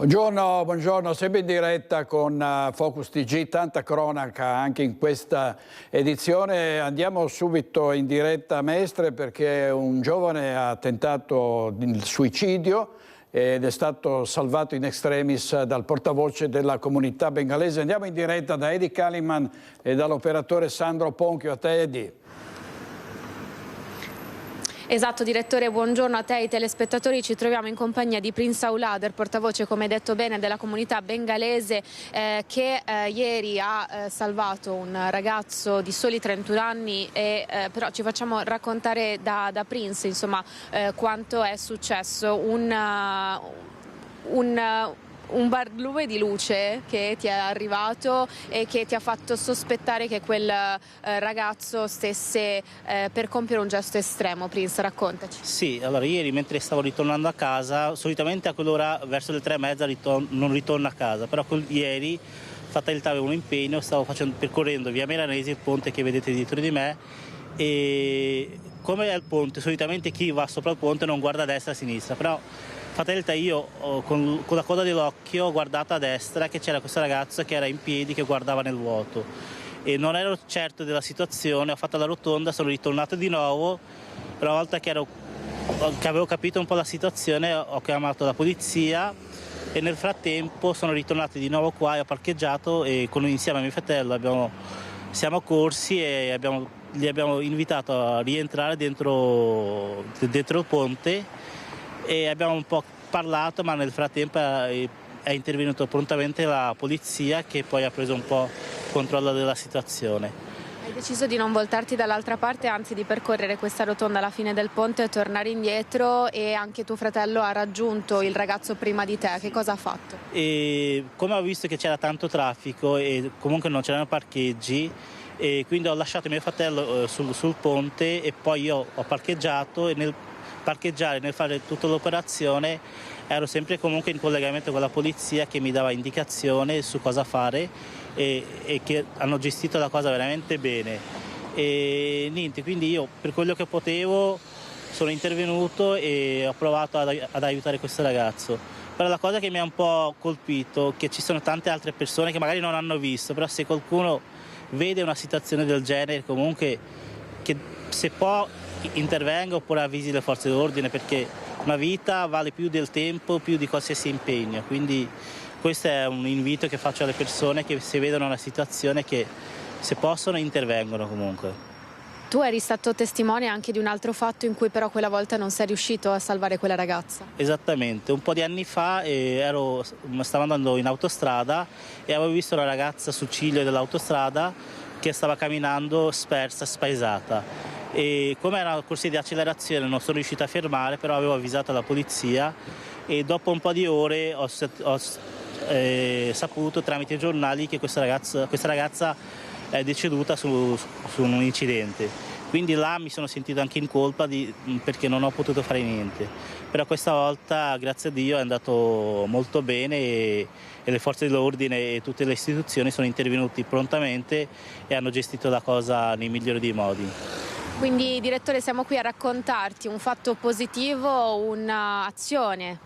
Buongiorno, buongiorno, sempre in diretta con Focus TG, tanta cronaca anche in questa edizione. Andiamo subito in diretta a Mestre perché un giovane ha tentato il suicidio ed è stato salvato in extremis dal portavoce della comunità bengalese. Andiamo in diretta da Eddie Kaliman e dall'operatore Sandro Ponchio. A te, Eddie. Esatto, direttore, buongiorno a te e ai telespettatori. Ci troviamo in compagnia di Prince Aulader, portavoce, come detto bene, della comunità bengalese che ieri ha salvato un ragazzo di soli 31 anni però ci facciamo raccontare da Prince, insomma, quanto è successo. Un barlume di luce che ti è arrivato e che ti ha fatto sospettare che quel ragazzo stesse per compiere un gesto estremo. Prince, raccontaci. Sì, allora ieri mentre stavo ritornando a casa, solitamente a quell'ora verso le 3:30 non ritorno a casa, però ieri, fatalità, avevo un impegno, stavo percorrendo via Milanese, il ponte che vedete dietro di me, e come è il ponte, solitamente chi va sopra il ponte non guarda a destra e a sinistra, però fatalità io con la coda dell'occhio ho guardato a destra che c'era questo ragazzo che era in piedi, che guardava nel vuoto, e non ero certo della situazione, ho fatto la rotonda, sono ritornato di nuovo, però una volta che avevo capito un po' la situazione ho chiamato la polizia e nel frattempo sono ritornato di nuovo qua e ho parcheggiato e insieme a mio fratello siamo corsi e li abbiamo invitato a rientrare dentro il ponte e abbiamo un po' parlato, ma nel frattempo è intervenuto prontamente la polizia che poi ha preso un po' controllo della situazione. Hai deciso di non voltarti dall'altra parte, anzi di percorrere questa rotonda alla fine del ponte e tornare indietro, e anche tuo fratello ha raggiunto il ragazzo prima di te. Che cosa ha fatto? E come ho visto che c'era tanto traffico e comunque non c'erano parcheggi, e quindi ho lasciato mio fratello sul ponte e poi io ho parcheggiato, e nel parcheggiare, nel fare tutta l'operazione ero sempre comunque in collegamento con la polizia che mi dava indicazioni su cosa fare e che hanno gestito la cosa veramente bene. E niente, quindi io per quello che potevo sono intervenuto e ho provato ad aiutare questo ragazzo. Però la cosa che mi ha un po' colpito è che ci sono tante altre persone che magari non hanno visto, però se qualcuno vede una situazione del genere comunque che se può intervenga oppure avvisi le forze d'ordine, perché una vita vale più del tempo, più di qualsiasi impegno. Quindi questo è un invito che faccio alle persone che se vedono una situazione che se possono intervengono comunque. Tu eri stato testimone anche di un altro fatto in cui però quella volta non sei riuscito a salvare quella ragazza. Esattamente, un po' di anni fa stavo andando in autostrada e avevo visto una ragazza sul ciglio dell'autostrada che stava camminando spersa, spaesata. E come era una corsia di accelerazione non sono riuscito a fermare, però avevo avvisato la polizia e dopo un po' di ore ho saputo tramite i giornali che questa ragazza è deceduta su un incidente. Quindi là mi sono sentito anche in colpa perché non ho potuto fare niente. Però questa volta, grazie a Dio, è andato molto bene e le forze dell'ordine e tutte le istituzioni sono intervenuti prontamente e hanno gestito la cosa nei migliori dei modi. Quindi, direttore, siamo qui a raccontarti un fatto positivo, un'azione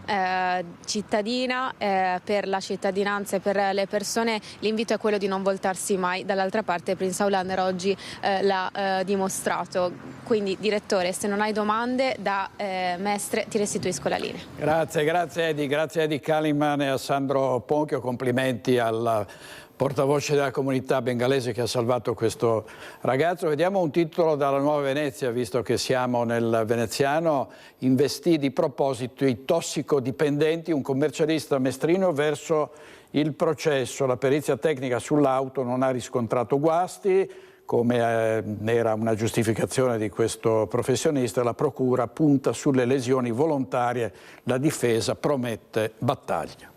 cittadina per la cittadinanza e per le persone. L'invito è quello di non voltarsi mai dall'altra parte. Prince Aulader oggi l'ha dimostrato. Quindi, direttore, se non hai domande da Mestre ti restituisco la linea. Grazie Eddie, grazie a Eddie Kaliman e a Sandro Ponchio, complimenti al portavoce della comunità bengalese che ha salvato questo ragazzo. Vediamo un titolo dalla Nuova Venezia, visto che siamo nel veneziano. Investì di proposito i tossicodipendenti, un commercialista mestrino verso il processo. La perizia tecnica sull'auto non ha riscontrato guasti, come era una giustificazione di questo professionista. La procura punta sulle lesioni volontarie, la difesa promette battaglia.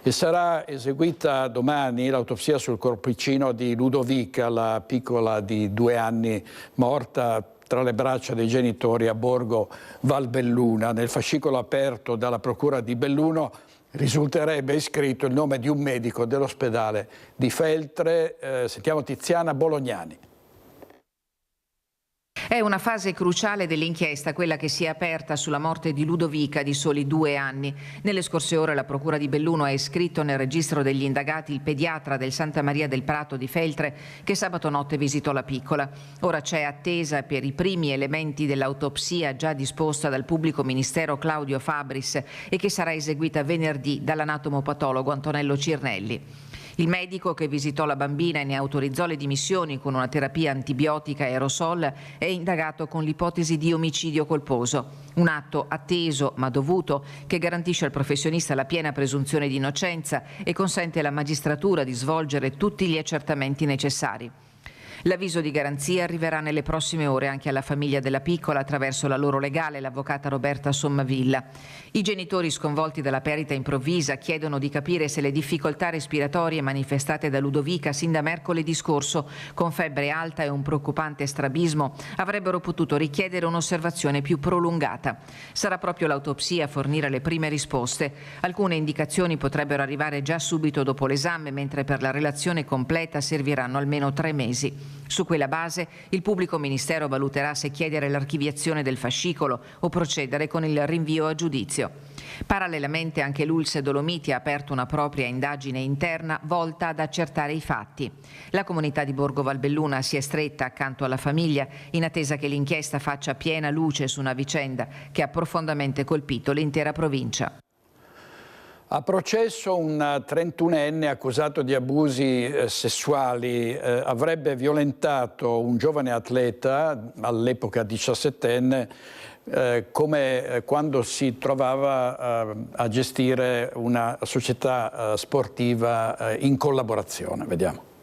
E sarà eseguita domani l'autopsia sul corpicino di Ludovica, la piccola di 2 anni morta tra le braccia dei genitori a Borgo Valbelluna. Nel fascicolo aperto dalla procura di Belluno risulterebbe iscritto il nome di un medico dell'ospedale di Feltre. Sentiamo Tiziana Bolognani. È una fase cruciale dell'inchiesta, quella che si è aperta sulla morte di Ludovica di soli 2 anni. Nelle scorse ore la Procura di Belluno ha iscritto nel registro degli indagati il pediatra del Santa Maria del Prato di Feltre che sabato notte visitò la piccola. Ora c'è attesa per i primi elementi dell'autopsia già disposta dal pubblico ministero Claudio Fabris e che sarà eseguita venerdì dall'anatomopatologo Antonello Cirnelli. Il medico che visitò la bambina e ne autorizzò le dimissioni con una terapia antibiotica aerosol è indagato con l'ipotesi di omicidio colposo, un atto atteso ma dovuto che garantisce al professionista la piena presunzione di innocenza e consente alla magistratura di svolgere tutti gli accertamenti necessari. L'avviso di garanzia arriverà nelle prossime ore anche alla famiglia della piccola attraverso la loro legale, l'avvocata Roberta Sommavilla. I genitori sconvolti dalla perdita improvvisa chiedono di capire se le difficoltà respiratorie manifestate da Ludovica sin da mercoledì scorso, con febbre alta e un preoccupante strabismo, avrebbero potuto richiedere un'osservazione più prolungata. Sarà proprio l'autopsia a fornire le prime risposte. Alcune indicazioni potrebbero arrivare già subito dopo l'esame, mentre per la relazione completa serviranno almeno 3 mesi. Su quella base il pubblico ministero valuterà se chiedere l'archiviazione del fascicolo o procedere con il rinvio a giudizio. Parallelamente anche l'Ulse Dolomiti ha aperto una propria indagine interna volta ad accertare i fatti. La comunità di Borgo Valbelluna si è stretta accanto alla famiglia in attesa che l'inchiesta faccia piena luce su una vicenda che ha profondamente colpito l'intera provincia. A processo un 31enne accusato di abusi sessuali avrebbe violentato un giovane atleta, all'epoca 17enne, come quando si trovava a gestire una società sportiva in collaborazione. Vediamo.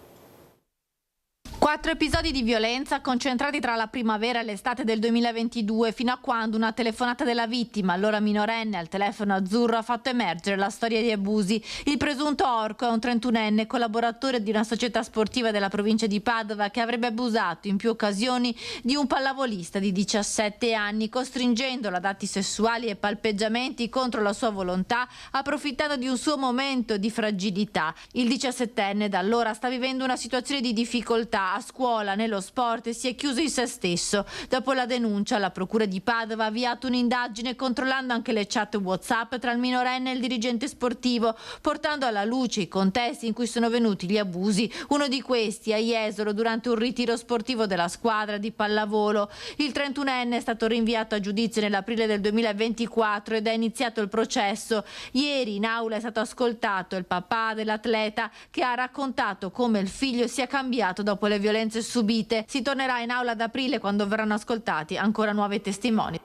4 episodi di violenza concentrati tra la primavera e l'estate del 2022, fino a quando una telefonata della vittima, allora minorenne, al telefono azzurro ha fatto emergere la storia di abusi. Il presunto orco è un 31enne collaboratore di una società sportiva della provincia di Padova che avrebbe abusato in più occasioni di un pallavolista di 17 anni, costringendolo ad atti sessuali e palpeggiamenti contro la sua volontà, approfittando di un suo momento di fragilità. Il 17enne da allora sta vivendo una situazione di difficoltà a scuola, nello sport, e si è chiuso in se stesso. Dopo la denuncia, la Procura di Padova ha avviato un'indagine controllando anche le chat WhatsApp tra il minorenne e il dirigente sportivo, portando alla luce i contesti in cui sono venuti gli abusi. Uno di questi a Jesolo durante un ritiro sportivo della squadra di pallavolo. Il 31enne è stato rinviato a giudizio nell'aprile del 2024 ed è iniziato il processo. Ieri in aula è stato ascoltato il papà dell'atleta che ha raccontato come il figlio sia cambiato dopo le violenze subite. Si tornerà in aula ad aprile quando verranno ascoltati ancora nuovi testimoni.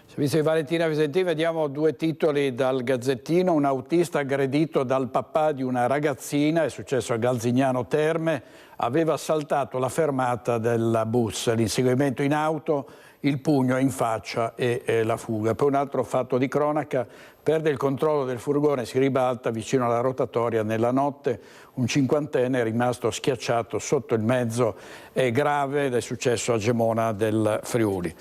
Servizio di Valentina Visentin, vediamo 2 titoli dal Gazzettino. Un autista aggredito dal papà di una ragazzina, è successo a Galzignano Terme, aveva saltato la fermata del bus, l'inseguimento in auto, il pugno in faccia e la fuga. Poi un altro fatto di cronaca, perde il controllo del furgone, si ribalta vicino alla rotatoria nella notte, un 50enne è rimasto schiacciato sotto il mezzo, è grave ed è successo a Gemona del Friuli.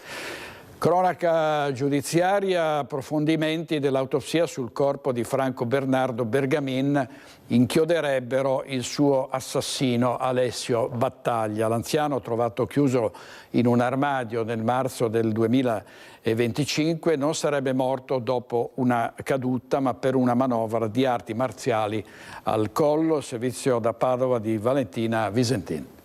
Cronaca giudiziaria, approfondimenti dell'autopsia sul corpo di Franco Bernardo Bergamin inchioderebbero il suo assassino Alessio Battaglia. L'anziano, trovato chiuso in un armadio nel marzo del 2025, non sarebbe morto dopo una caduta ma per una manovra di arti marziali al collo. Servizio da Padova di Valentina Visentin.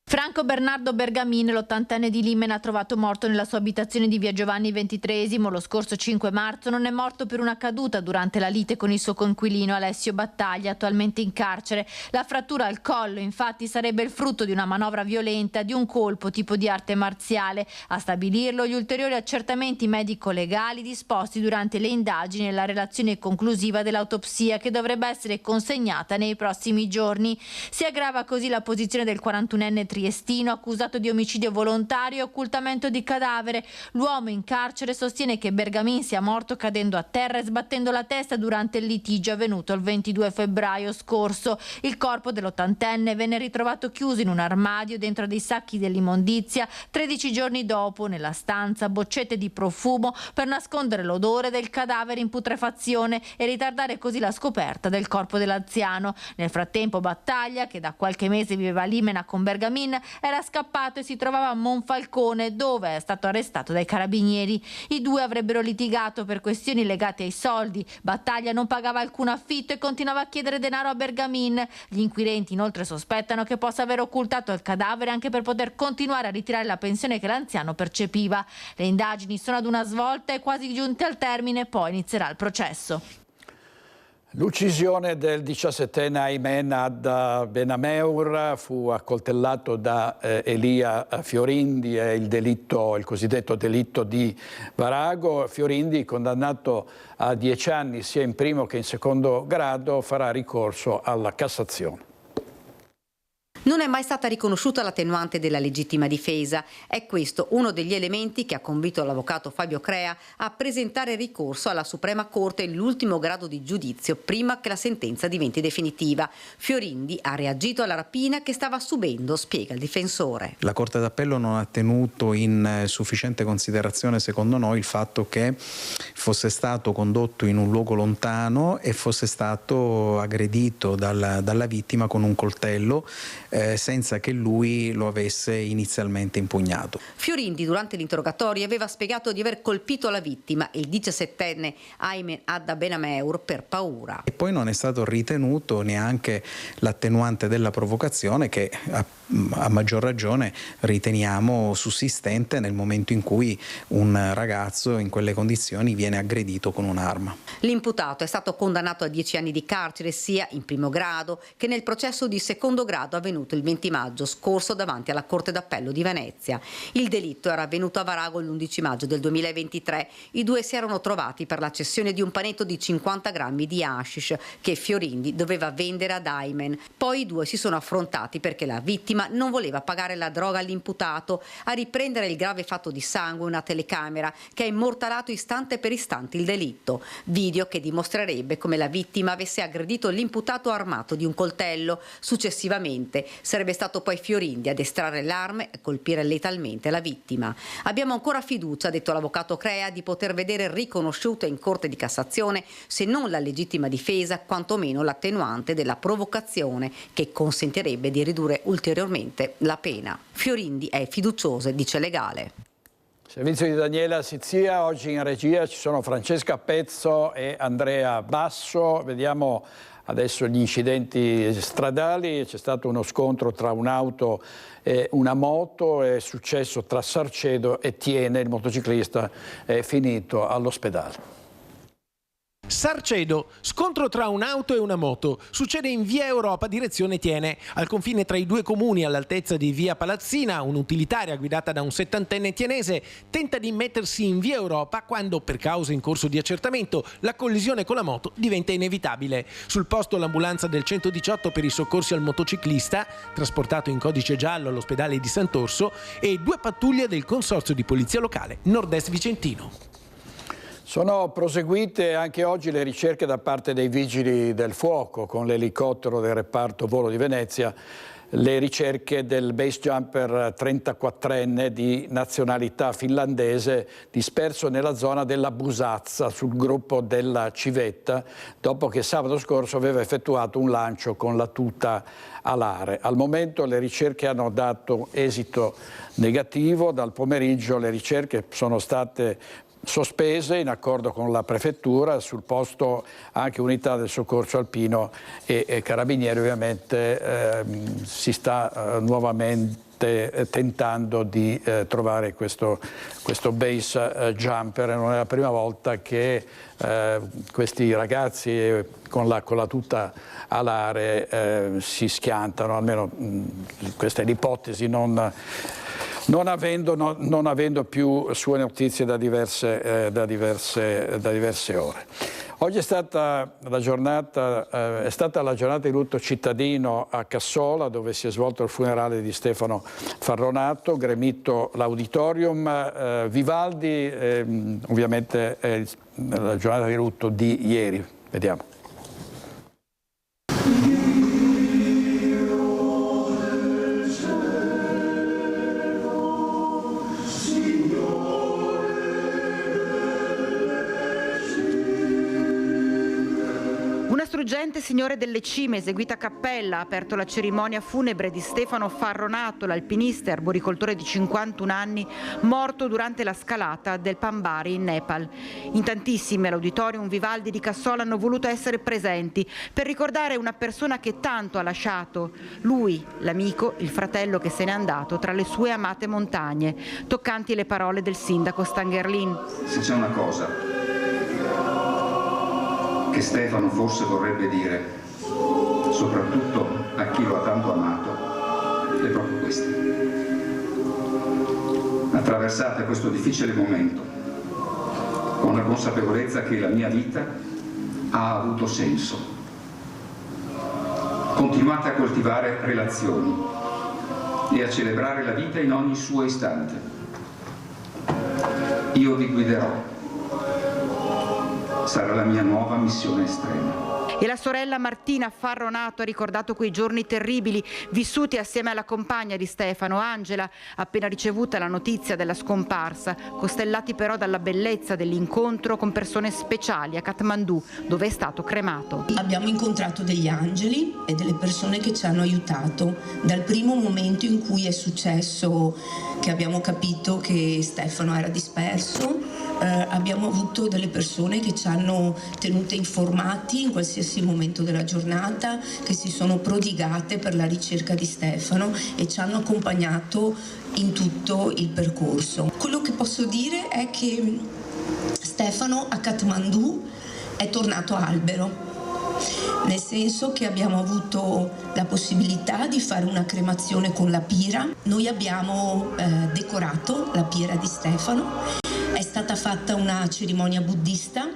Franco Bernardo Bergamin, l'80enne di Limena, trovato morto nella sua abitazione di via Giovanni XXIII lo scorso 5 marzo, non è morto per una caduta durante la lite con il suo coinquilino Alessio Battaglia, attualmente in carcere. La frattura al collo, infatti, sarebbe il frutto di una manovra violenta, di un colpo tipo di arte marziale. A stabilirlo gli ulteriori accertamenti medico-legali disposti durante le indagini e la relazione conclusiva dell'autopsia, che dovrebbe essere consegnata nei prossimi giorni. Si aggrava così la posizione del 41enne triestino accusato di omicidio volontario e occultamento di cadavere. L'uomo in carcere sostiene che Bergamin sia morto cadendo a terra e sbattendo la testa durante il litigio avvenuto il 22 febbraio scorso. Il corpo dell'80enne venne ritrovato chiuso in un armadio dentro dei sacchi dell'immondizia 13 giorni dopo nella stanza, boccette di profumo per nascondere l'odore del cadavere in putrefazione e ritardare così la scoperta del corpo dell'anziano. Nel frattempo Battaglia, che da qualche mese viveva a Limena con Bergamin, era scappato e si trovava a Monfalcone, dove è stato arrestato dai carabinieri. I due avrebbero litigato per questioni legate ai soldi. Battaglia non pagava alcun affitto e continuava a chiedere denaro a Bergamin. Gli inquirenti inoltre sospettano che possa aver occultato il cadavere anche per poter continuare a ritirare la pensione che l'anziano percepiva. Le indagini sono ad una svolta e quasi giunte al termine, poi inizierà il processo. L'uccisione del 17enne Aymen Adda Benameur, fu accoltellato da Elia Fiorindi, è il cosiddetto delitto di Varago. Fiorindi, condannato a 10 anni sia in primo che in secondo grado, farà ricorso alla Cassazione. Non è mai stata riconosciuta l'attenuante della legittima difesa. È questo uno degli elementi che ha convinto l'avvocato Fabio Crea a presentare ricorso alla Suprema Corte in l'ultimo grado di giudizio prima che la sentenza diventi definitiva. Fiorindi ha reagito alla rapina che stava subendo, spiega il difensore. La Corte d'Appello non ha tenuto in sufficiente considerazione, secondo noi, il fatto che fosse stato condotto in un luogo lontano e fosse stato aggredito dalla vittima con un coltello senza che lui lo avesse inizialmente impugnato. Fiorindi durante l'interrogatorio aveva spiegato di aver colpito la vittima, il 17enne Aymen Adda Benameur, per paura. E poi non è stato ritenuto neanche l'attenuante della provocazione, che a maggior ragione riteniamo sussistente nel momento in cui un ragazzo in quelle condizioni viene aggredito con un'arma. L'imputato è stato condannato a 10 anni di carcere sia in primo grado che nel processo di secondo grado avvenuto il 20 maggio scorso davanti alla Corte d'Appello di Venezia. Il delitto era avvenuto a Varago l'11 maggio del 2023. I due si erano trovati per la cessione di un panetto di 50 grammi di hashish che Fiorindi doveva vendere ad Aymen. Poi i due si sono affrontati perché la vittima non voleva pagare la droga all'imputato. A riprendere il grave fatto di sangue una telecamera che ha immortalato istante per istante il delitto. Video che dimostrerebbe come la vittima avesse aggredito l'imputato armato di un coltello. Successivamente sarebbe stato poi Fiorindi ad estrarre l'arma e colpire letalmente la vittima. Abbiamo ancora fiducia, ha detto l'avvocato Crea, di poter vedere riconosciuta in Corte di Cassazione se non la legittima difesa, quantomeno l'attenuante della provocazione, che consentirebbe di ridurre ulteriormente la pena. Fiorindi è fiducioso e dice legale. Servizio di Daniela Sizia, oggi in regia ci sono Francesca Pezzo e Andrea Basso. Vediamo adesso gli incidenti stradali. C'è stato uno scontro tra un'auto e una moto, è successo tra Sarcedo e Tiene, il motociclista è finito all'ospedale. Sarcedo, scontro tra un'auto e una moto. Succede in via Europa, direzione Tiene. Al confine tra i due comuni, all'altezza di via Palazzina, un'utilitaria guidata da un 70enne tienese tenta di mettersi in via Europa quando, per cause in corso di accertamento, la collisione con la moto diventa inevitabile. Sul posto l'ambulanza del 118 per i soccorsi al motociclista, trasportato in codice giallo all'ospedale di Sant'Orso, e 2 pattuglie del consorzio di polizia locale Nord-Est Vicentino. Sono proseguite anche oggi le ricerche da parte dei vigili del fuoco con l'elicottero del reparto volo di Venezia, le ricerche del base jumper 34enne di nazionalità finlandese disperso nella zona della Busazza sul gruppo della Civetta dopo che sabato scorso aveva effettuato un lancio con la tuta alare. Al momento le ricerche hanno dato esito negativo, dal pomeriggio le ricerche sono state sospese in accordo con la prefettura, sul posto anche unità del soccorso alpino e carabinieri. Ovviamente si sta nuovamente tentando di trovare questo base jumper. Non è la prima volta che questi ragazzi con la tuta alare si schiantano, almeno questa è l'ipotesi, non avendo più sue notizie da diverse ore. Oggi è stata la giornata di lutto cittadino a Cassola, dove si è svolto il funerale di Stefano Farronato, gremito l'auditorium. Vivaldi, ovviamente è la giornata di lutto di ieri. Vediamo. Dolente Signore delle Cime, eseguita a cappella, ha aperto la cerimonia funebre di Stefano Farronato, l'alpinista e arboricoltore di 51 anni, morto durante la scalata del Pambari in Nepal. In tantissimi all'Auditorium Vivaldi di Cassola hanno voluto essere presenti per ricordare una persona che tanto ha lasciato. Lui, l'amico, il fratello che se n'è andato tra le sue amate montagne. Toccanti le parole del sindaco Stangerlin. Se c'è una cosa che Stefano forse vorrebbe dire, soprattutto a chi lo ha tanto amato, è proprio questo. Attraversate questo difficile momento con la consapevolezza che la mia vita ha avuto senso. Continuate a coltivare relazioni e a celebrare la vita in ogni suo istante. Io vi guiderò. Sarà la mia nuova missione estrema. E la sorella Martina Farronato ha ricordato quei giorni terribili vissuti assieme alla compagna di Stefano, Angela, appena ricevuta la notizia della scomparsa, costellati però dalla bellezza dell'incontro con persone speciali a Kathmandu, dove è stato cremato. Abbiamo incontrato degli angeli e delle persone che ci hanno aiutato dal primo momento in cui è successo che abbiamo capito che Stefano era disperso. Abbiamo avuto delle persone che ci hanno tenute informati in qualsiasi momento della giornata, che si sono prodigate per la ricerca di Stefano e ci hanno accompagnato in tutto il percorso. Quello che posso dire è che Stefano a Kathmandu è tornato albero, nel senso che abbiamo avuto la possibilità di fare una cremazione con la pira. Noi abbiamo decorato la pira di Stefano. È stata fatta una cerimonia buddista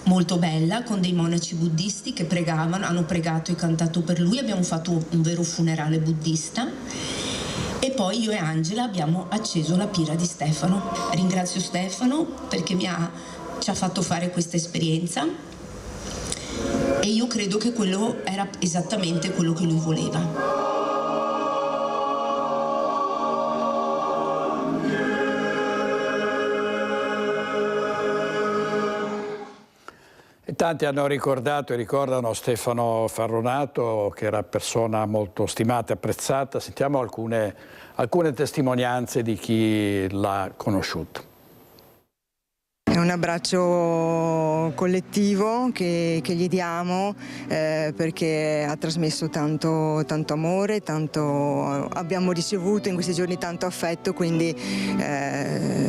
molto bella con dei monaci buddisti che pregavano, hanno pregato e cantato per lui. Abbiamo fatto un vero funerale buddista e poi io e Angela abbiamo acceso la pira di Stefano. Ringrazio Stefano perché ci ha fatto fare questa esperienza e io credo che quello era esattamente quello che lui voleva. Tanti hanno ricordato e ricordano Stefano Farronato, che era persona molto stimata e apprezzata. Sentiamo alcune testimonianze di chi l'ha conosciuto. È un abbraccio collettivo che gli diamo perché ha trasmesso tanto amore, abbiamo ricevuto in questi giorni tanto affetto, quindi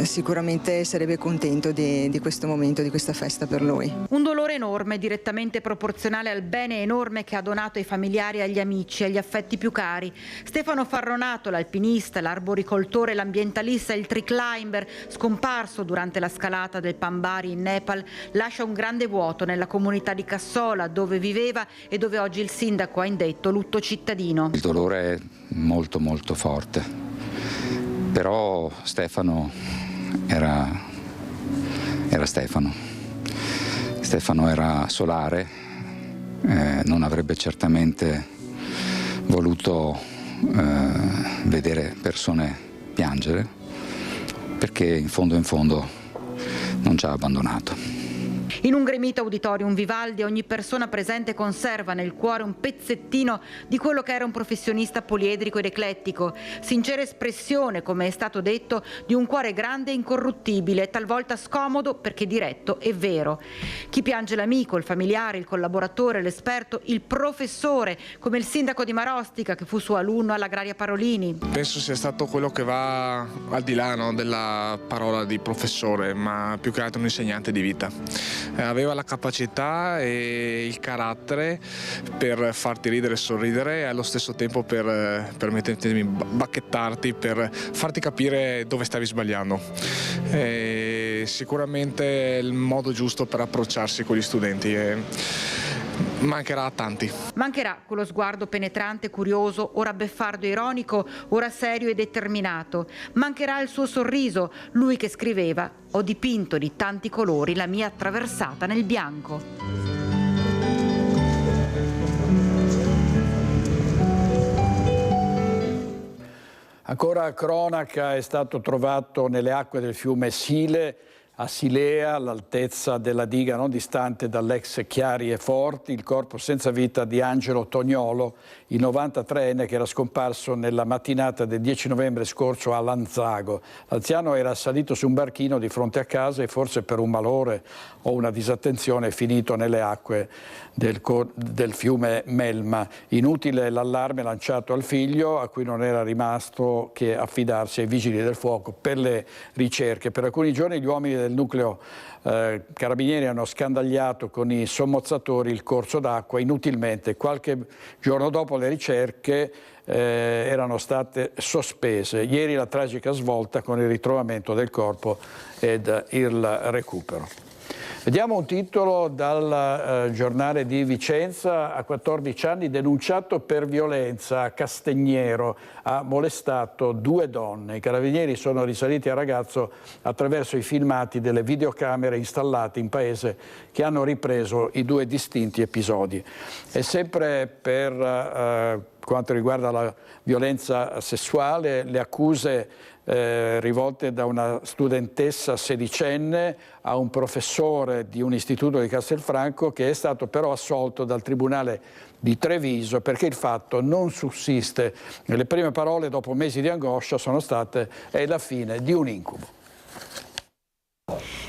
sicuramente sarebbe contento di questo momento, di questa festa per lui. Un dolore enorme, direttamente proporzionale al bene enorme che ha donato ai familiari, agli amici, agli affetti più cari. Stefano Farronato, l'alpinista, l'arboricoltore, l'ambientalista, il tree climber, scomparso durante la scalata del Pambari in Nepal, lascia un grande vuoto nella comunità di Cassola, dove viveva e dove oggi il sindaco ha indetto lutto cittadino. Il dolore è molto molto forte, però Stefano era Stefano. Stefano era solare, non avrebbe certamente voluto vedere persone piangere, perché in fondo non ci ha abbandonato. In un gremito Auditorium Vivaldi ogni persona presente conserva nel cuore un pezzettino di quello che era un professionista poliedrico ed eclettico, sincera espressione, come è stato detto, di un cuore grande e incorruttibile, talvolta scomodo perché diretto e vero. Chi piange l'amico, il familiare, il collaboratore, l'esperto, il professore, come il sindaco di Marostica che fu suo alunno all'Agraria Parolini. Penso sia stato quello che va al di là, no, della parola di professore, ma più che altro un insegnante di vita. Aveva la capacità e il carattere per farti ridere e sorridere e allo stesso tempo per permettermi bacchettarti, per farti capire dove stavi sbagliando. E sicuramente è il modo giusto per approcciarsi con gli studenti. Mancherà a tanti. Mancherà quello sguardo penetrante, curioso, ora beffardo e ironico, ora serio e determinato. Mancherà il suo sorriso, lui che scriveva: ho dipinto di tanti colori la mia attraversata nel bianco. Ancora cronaca, è stato trovato nelle acque del fiume Sile a Silea, all'altezza della diga non distante dall'ex Chiari e Forti, il corpo senza vita di Angelo Tognolo, il 93enne che era scomparso nella mattinata del 10 novembre scorso a Lanzago. L'anziano era salito su un barchino di fronte a casa e forse per un malore o una disattenzione è finito nelle acque del fiume Melma. Inutile l'allarme lanciato al figlio, a cui non era rimasto che affidarsi ai vigili del fuoco per le ricerche. Per alcuni giorni gli uomini del nucleo carabinieri hanno scandagliato con i sommozzatori il corso d'acqua inutilmente. Qualche giorno dopo le ricerche erano state sospese. Ieri la tragica svolta con il ritrovamento del corpo ed il recupero. Vediamo un titolo dal giornale di Vicenza. A 14 anni denunciato per violenza a Castignero, ha molestato 2 donne. I carabinieri sono risaliti al ragazzo attraverso i filmati delle videocamere installate in paese che hanno ripreso i 2 distinti episodi. E sempre per quanto riguarda la violenza sessuale, le accuse rivolte da una studentessa sedicenne a un professore di un istituto di Castelfranco, che è stato però assolto dal Tribunale di Treviso perché il fatto non sussiste. Le prime parole dopo mesi di angoscia sono state: è la fine di un incubo.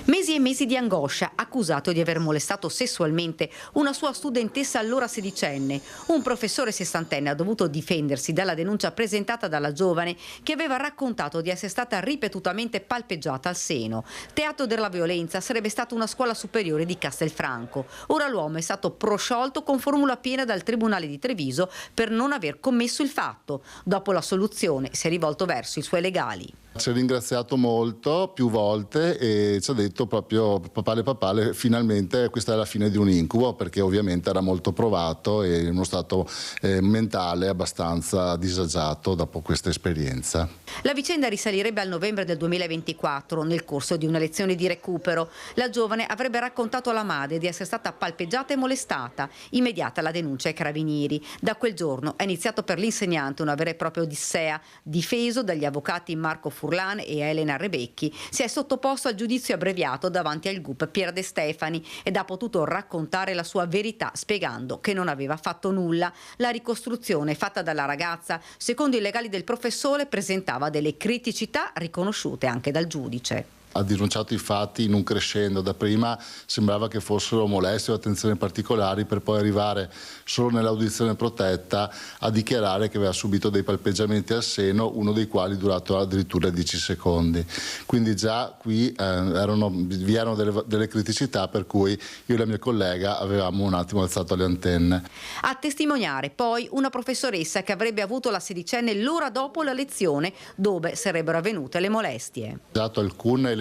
Mesi e mesi di angoscia, accusato di aver molestato sessualmente una sua studentessa allora sedicenne. Un professore sessantenne ha dovuto difendersi dalla denuncia presentata dalla giovane, che aveva raccontato di essere stata ripetutamente palpeggiata al seno. Teatro della violenza sarebbe stata una scuola superiore di Castelfranco. Ora l'uomo è stato prosciolto con formula piena dal Tribunale di Treviso per non aver commesso il fatto. Dopo l'assoluzione si è rivolto verso i suoi legali. Ci ha ringraziato molto, più volte, e ci ha detto proprio papale, finalmente questa è la fine di un incubo, perché ovviamente era molto provato e in uno stato mentale abbastanza disagiato dopo questa esperienza. La vicenda risalirebbe al novembre del 2024, nel corso di una lezione di recupero. La giovane avrebbe raccontato alla madre di essere stata palpeggiata e molestata. Immediata la denuncia ai carabinieri. Da quel giorno è iniziato per l'insegnante una vera e propria odissea. Difeso dagli avvocati Marco Furlan e Elena Rebecchi, si è sottoposto al giudizio abbreviato davanti al GUP Pier De Stefani ed ha potuto raccontare la sua verità, spiegando che non aveva fatto nulla. La ricostruzione fatta dalla ragazza, secondo i legali del professore, presentava delle criticità riconosciute anche dal giudice. Ha denunciato i fatti in un crescendo. Dapprima sembrava che fossero molestie o attenzioni particolari, per poi arrivare solo nell'audizione protetta a dichiarare che aveva subito dei palpeggiamenti al seno, uno dei quali durato addirittura 10 secondi. Quindi già qui vi erano delle criticità, per cui io e la mia collega avevamo un attimo alzato le antenne. A testimoniare poi una professoressa che avrebbe avuto la sedicenne l'ora dopo la lezione, dove sarebbero avvenute le molestie. Dato alcun elemento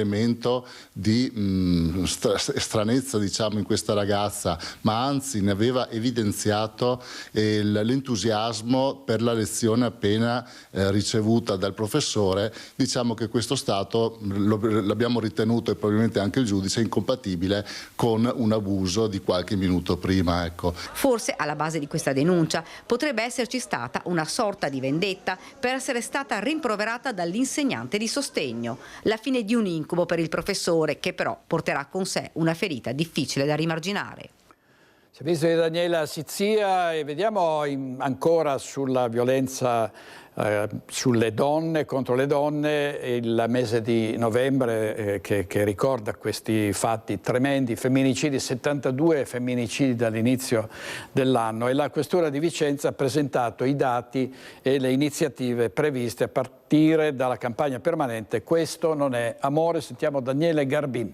di stranezza, diciamo, in questa ragazza, ma anzi ne aveva evidenziato l'entusiasmo per la lezione appena ricevuta dal professore. Diciamo che questo stato l'abbiamo ritenuto, e probabilmente anche il giudice, incompatibile con un abuso di qualche minuto prima. Ecco. Forse alla base di questa denuncia potrebbe esserci stata una sorta di vendetta per essere stata rimproverata dall'insegnante di sostegno. La fine di un incubo per il professore, che però porterà con sé una ferita difficile da rimarginare. Servizio di Daniela Sizia, e vediamo ancora sulla violenza sulle donne, contro le donne, il mese di novembre che ricorda questi fatti tremendi, femminicidi, 72 femminicidi dall'inizio dell'anno, e la Questura di Vicenza ha presentato i dati e le iniziative previste a partire dalla campagna permanente Questo non è amore. Sentiamo Daniele Garbin.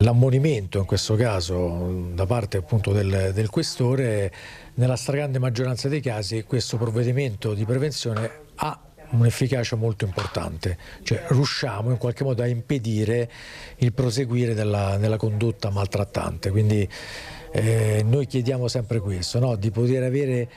L'ammonimento in questo caso da parte appunto del questore, nella stragrande maggioranza dei casi questo provvedimento di prevenzione ha un'efficacia molto importante, cioè riusciamo in qualche modo a impedire il proseguire della condotta maltrattante. Quindi noi chiediamo sempre questo, no? Di poter avere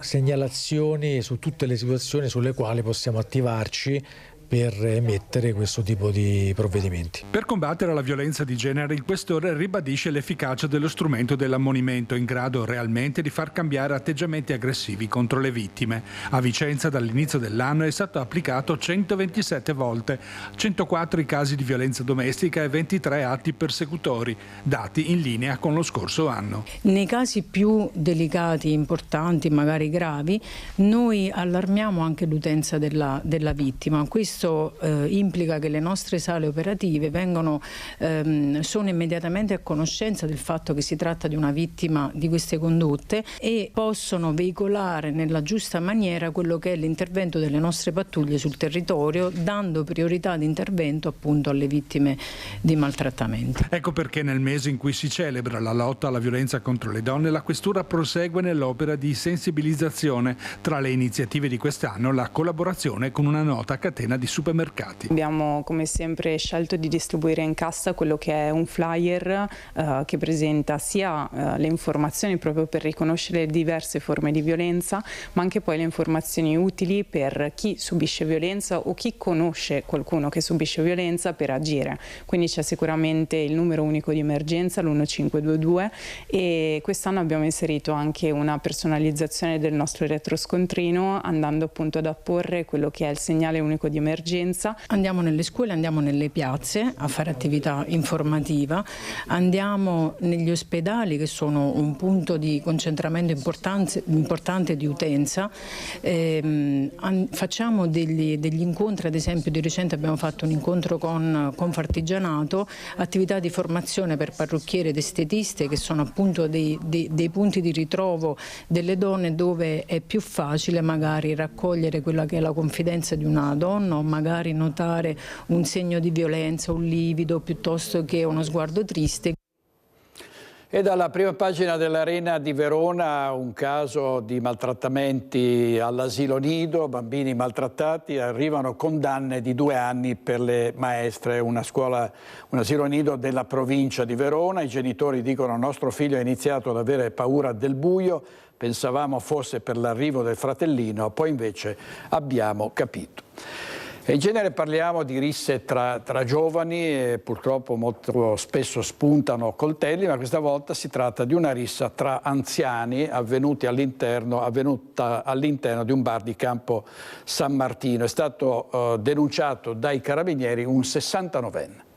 segnalazioni su tutte le situazioni sulle quali possiamo attivarci per emettere questo tipo di provvedimenti. Per combattere la violenza di genere, il questore ribadisce l'efficacia dello strumento dell'ammonimento in grado realmente di far cambiare atteggiamenti aggressivi contro le vittime. A Vicenza dall'inizio dell'anno è stato applicato 127 volte, 104 i casi di violenza domestica e 23 atti persecutori, dati in linea con lo scorso anno. Nei casi più delicati, importanti, magari gravi, noi allarmiamo anche l'utenza della vittima. Questo implica che le nostre sale operative sono immediatamente a conoscenza del fatto che si tratta di una vittima di queste condotte e possono veicolare nella giusta maniera quello che è l'intervento delle nostre pattuglie sul territorio, dando priorità di intervento appunto alle vittime di maltrattamenti. Ecco perché nel mese in cui si celebra la lotta alla violenza contro le donne, la Questura prosegue nell'opera di sensibilizzazione. Tra le iniziative di quest'anno la collaborazione con una nota catena di supermercati. Abbiamo come sempre scelto di distribuire in cassa quello che è un flyer che presenta sia le informazioni proprio per riconoscere diverse forme di violenza, ma anche poi le informazioni utili per chi subisce violenza o chi conosce qualcuno che subisce violenza per agire. Quindi c'è sicuramente il numero unico di emergenza, l'1522, e quest'anno abbiamo inserito anche una personalizzazione del nostro elettroscontrino, andando appunto ad apporre quello che è il segnale unico di emergenza. Andiamo nelle scuole, andiamo nelle piazze a fare attività informativa, andiamo negli ospedali che sono un punto di concentramento importante di utenza, facciamo degli incontri, ad esempio di recente abbiamo fatto un incontro con Confartigianato, attività di formazione per parrucchieri ed estetiste che sono appunto dei punti di ritrovo delle donne dove è più facile magari raccogliere quella che è la confidenza di una donna o magari notare un segno di violenza, un livido piuttosto che uno sguardo triste. E dalla prima pagina dell'Arena di Verona un caso di maltrattamenti all'asilo nido, bambini maltrattati, arrivano condanne di 2 anni per le maestre, un asilo nido della provincia di Verona. I genitori dicono: nostro figlio ha iniziato ad avere paura del buio, pensavamo fosse per l'arrivo del fratellino, poi invece abbiamo capito. E in genere parliamo di risse tra giovani e purtroppo molto spesso spuntano coltelli, ma questa volta si tratta di una rissa tra anziani avvenuta all'interno di un bar di Campo San Martino. È stato denunciato dai carabinieri un 69enne.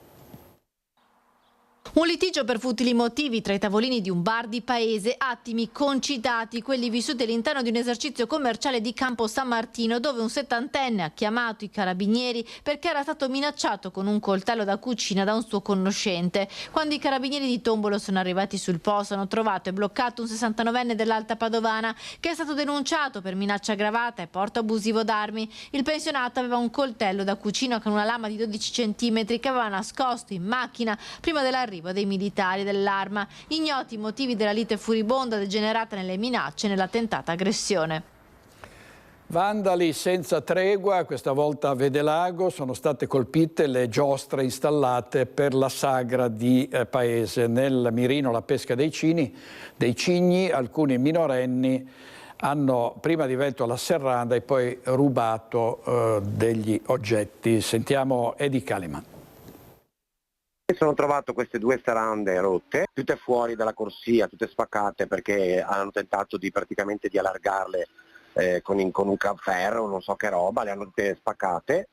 Un litigio per futili motivi tra i tavolini di un bar di paese, attimi concitati, quelli vissuti all'interno di un esercizio commerciale di Campo San Martino, dove un 70enne ha chiamato i carabinieri perché era stato minacciato con un coltello da cucina da un suo conoscente. Quando i carabinieri di Tombolo sono arrivati sul posto, hanno trovato e bloccato un 69enne dell'Alta Padovana che è stato denunciato per minaccia aggravata e porto abusivo d'armi. Il pensionato aveva un coltello da cucina con una lama di 12 centimetri che aveva nascosto in macchina prima dell'arrivo dei militari dell'Arma. Ignoti i motivi della lite furibonda degenerata nelle minacce e nella tentata aggressione. Vandali senza tregua, questa volta a Vedelago sono state colpite le giostre installate per la sagra di paese. Nel mirino la pesca dei cigni, alcuni minorenni hanno prima divelto la serranda e poi rubato degli oggetti. Sentiamo Edi Kaliman. Sono trovato queste 2 serrande rotte, tutte fuori dalla corsia, tutte spaccate perché hanno tentato praticamente di allargarle con un ferro, non so che roba, le hanno tutte spaccate.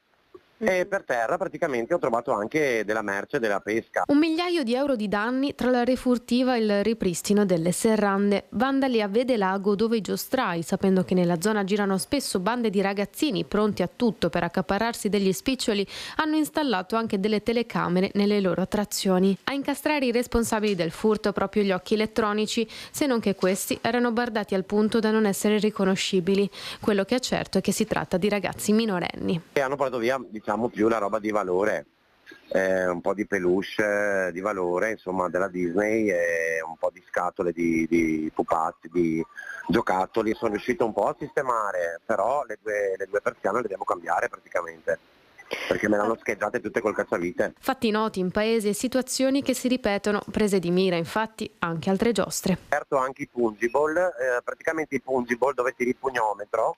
E per terra praticamente ho trovato anche della merce della pesca. 1 migliaio di euro di danni tra la refurtiva e il ripristino delle serrande. Vandali a Vedelago, dove i giostrai, sapendo che nella zona girano spesso bande di ragazzini pronti a tutto per accaparrarsi degli spiccioli, hanno installato anche delle telecamere nelle loro attrazioni. A incastrare i responsabili del furto proprio gli occhi elettronici, se non che questi erano bardati al punto da non essere riconoscibili. Quello che è certo è che si tratta di ragazzi minorenni. E hanno portato via più la roba di valore, un po' di peluche di valore, insomma, della Disney, e un po' di scatole di pupazzi, di giocattoli. Sono riuscito un po' a sistemare, però le due persiane le devo cambiare praticamente, perché me l'hanno scheggiate tutte col cacciavite. Fatti noti in paese situazioni che si ripetono, prese di mira infatti anche altre giostre. Certo, anche i pungible, praticamente i pungible dove tiri il pugnometro,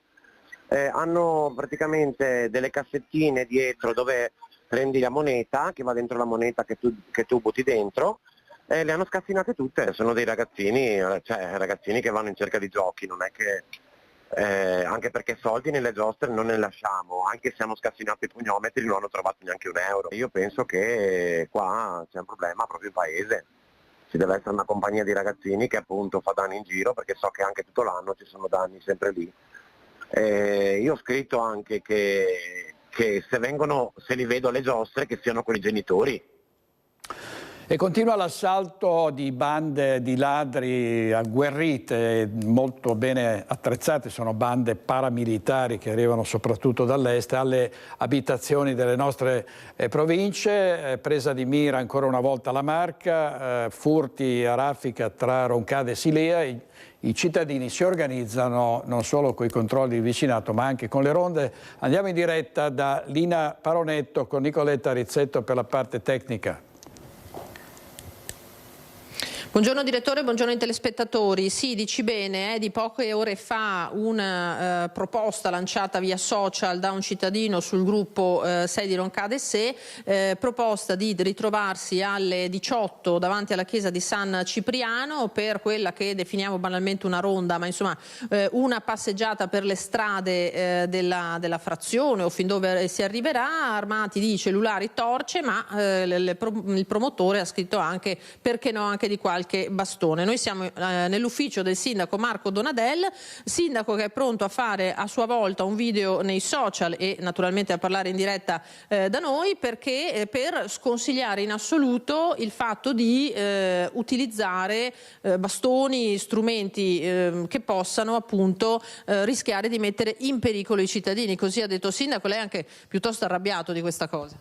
hanno praticamente delle cassettine dietro dove prendi la moneta, che va dentro la moneta che tu butti dentro, e le hanno scassinate tutte. Sono dei ragazzini, cioè ragazzini che vanno in cerca di giochi, non è che... anche perché soldi nelle giostre non ne lasciamo, anche se hanno scassinato i pugnometri non hanno trovato neanche €1. Io penso che qua c'è un problema proprio in paese. Ci deve essere una compagnia di ragazzini che appunto fa danni in giro, perché so che anche tutto l'anno ci sono danni sempre lì. Io ho scritto anche che se li vedo alle giostre che siano con i genitori. E continua l'assalto di bande di ladri agguerrite, molto bene attrezzate, sono bande paramilitari che arrivano soprattutto dall'est, alle abitazioni delle nostre province, presa di mira ancora una volta la Marca, furti a raffica tra Roncade e Silea. I cittadini si organizzano non solo con i controlli di vicinato ma anche con le ronde. Andiamo in diretta da Lina Paronetto con Nicoletta Rizzetto per la parte tecnica. Buongiorno direttore, buongiorno ai telespettatori. Sì, dici bene, di poche ore fa una proposta lanciata via social da un cittadino sul gruppo 6 di Roncade Se, proposta di ritrovarsi alle 18 davanti alla chiesa di San Cipriano per quella che definiamo banalmente una ronda, ma insomma una passeggiata per le strade della frazione o fin dove si arriverà, armati di cellulari, torce, ma il promotore ha scritto anche, perché no, anche di qualche bastone. Noi siamo nell'ufficio del sindaco Marco Donadel, sindaco che è pronto a fare a sua volta un video nei social e naturalmente a parlare in diretta da noi, perché per sconsigliare in assoluto il fatto di utilizzare bastoni, strumenti che possano appunto rischiare di mettere in pericolo i cittadini. Così ha detto il sindaco. Lei è anche piuttosto arrabbiato di questa cosa.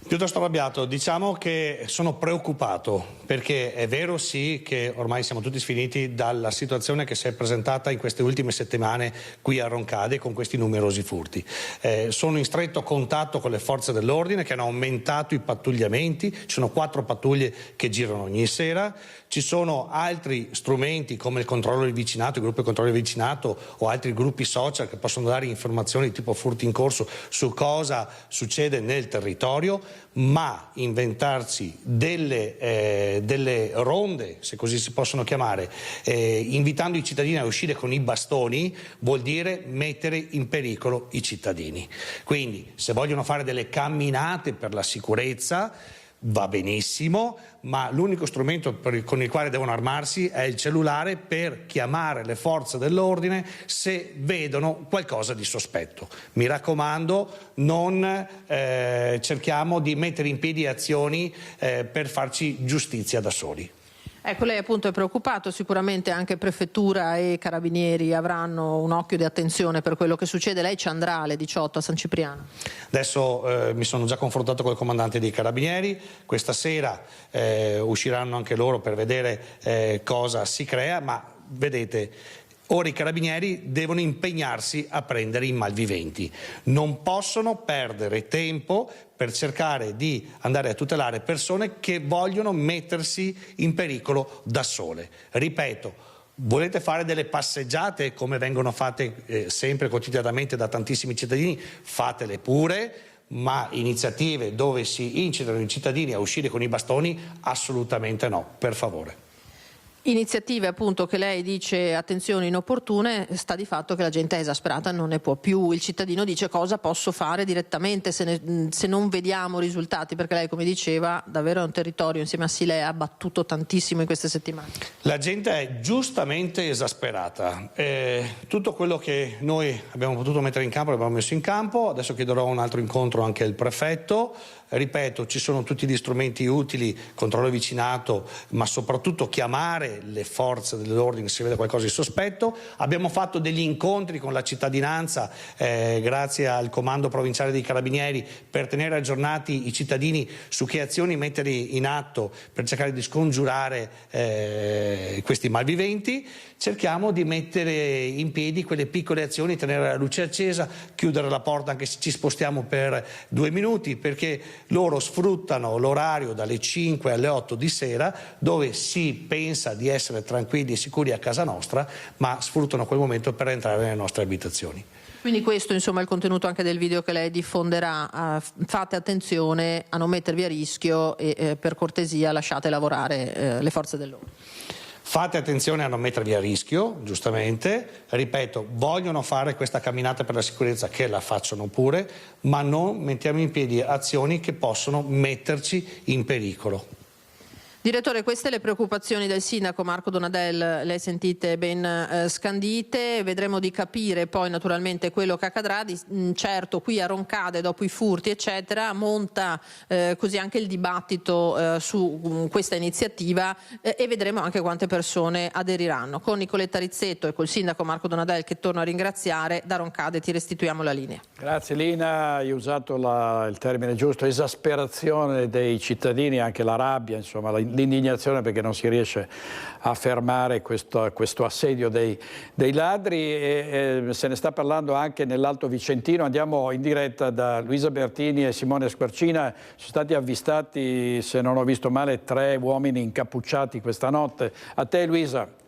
Piuttosto arrabbiato, diciamo che sono preoccupato, perché è vero sì che ormai siamo tutti sfiniti dalla situazione che si è presentata in queste ultime settimane qui a Roncade con questi numerosi furti. Sono in stretto contatto con le forze dell'ordine che hanno aumentato i pattugliamenti, ci sono 4 pattuglie che girano ogni sera, ci sono altri strumenti come il controllo del vicinato, il gruppo di controllo del vicinato o altri gruppi social che possono dare informazioni tipo furti in corso su cosa succede nel territorio, ma inventarsi delle ronde, se così si possono chiamare, invitando i cittadini a uscire con i bastoni, vuol dire mettere in pericolo i cittadini. Quindi se vogliono fare delle camminate per la sicurezza va benissimo, ma l'unico strumento con il quale devono armarsi è il cellulare per chiamare le forze dell'ordine se vedono qualcosa di sospetto. Mi raccomando, non cerchiamo di mettere in piedi azioni per farci giustizia da soli. Ecco, lei appunto è preoccupato, sicuramente anche prefettura e carabinieri avranno un occhio di attenzione per quello che succede. Lei ci andrà alle 18 a San Cipriano? Adesso mi sono già confrontato con il comandante dei carabinieri, questa sera usciranno anche loro per vedere cosa si crea, ma vedete, ora i carabinieri devono impegnarsi a prendere i malviventi, non possono perdere tempo per cercare di andare a tutelare persone che vogliono mettersi in pericolo da sole. Ripeto, volete fare delle passeggiate come vengono fatte sempre quotidianamente da tantissimi cittadini, fatele pure, ma iniziative dove si incitano i cittadini a uscire con i bastoni assolutamente no, per favore. Iniziative appunto che lei dice attenzione inopportune, sta di fatto che la gente è esasperata, non ne può più. Il cittadino dice cosa posso fare direttamente se non vediamo risultati, perché lei, come diceva, davvero è un territorio insieme a Silea ha battuto tantissimo in queste settimane. La gente è giustamente esasperata, tutto quello che noi abbiamo potuto mettere in campo l'abbiamo messo in campo, adesso chiederò un altro incontro anche al prefetto. Ripeto, ci sono tutti gli strumenti utili, controllo vicinato, ma soprattutto chiamare le forze dell'ordine se vede qualcosa di sospetto. Abbiamo fatto degli incontri con la cittadinanza grazie al comando provinciale dei carabinieri per tenere aggiornati i cittadini su che azioni mettere in atto per cercare di scongiurare questi malviventi. Cerchiamo di mettere in piedi quelle piccole azioni, tenere la luce accesa, chiudere la porta anche se ci spostiamo per 2 minuti, perché loro sfruttano l'orario dalle 5 alle 8 di sera dove si pensa di essere tranquilli e sicuri a casa nostra, ma sfruttano quel momento per entrare nelle nostre abitazioni. Quindi questo insomma è il contenuto anche del video che lei diffonderà. Fate attenzione a non mettervi a rischio e per cortesia lasciate lavorare le forze dell'ordine. Fate attenzione a non mettervi a rischio, giustamente, ripeto, vogliono fare questa camminata per la sicurezza, che la facciano pure, ma non mettiamo in piedi azioni che possono metterci in pericolo. Direttore, queste le preoccupazioni del sindaco Marco Donadel, le sentite ben scandite, vedremo di capire poi naturalmente quello che accadrà. Certo, qui a Roncade dopo i furti eccetera monta così anche il dibattito su questa iniziativa e vedremo anche quante persone aderiranno. Con Nicoletta Rizzetto e col sindaco Marco Donadel, che torno a ringraziare, da Roncade ti restituiamo la linea. Grazie Lina, hai usato il termine giusto, esasperazione dei cittadini, anche la rabbia, insomma l'indignazione, perché non si riesce a fermare questo assedio dei ladri e se ne sta parlando anche nell'Alto Vicentino. Andiamo in diretta da Luisa Bertini e Simone Squarcina. Sono stati avvistati, se non ho visto male, 3 uomini incappucciati questa notte. A te Luisa.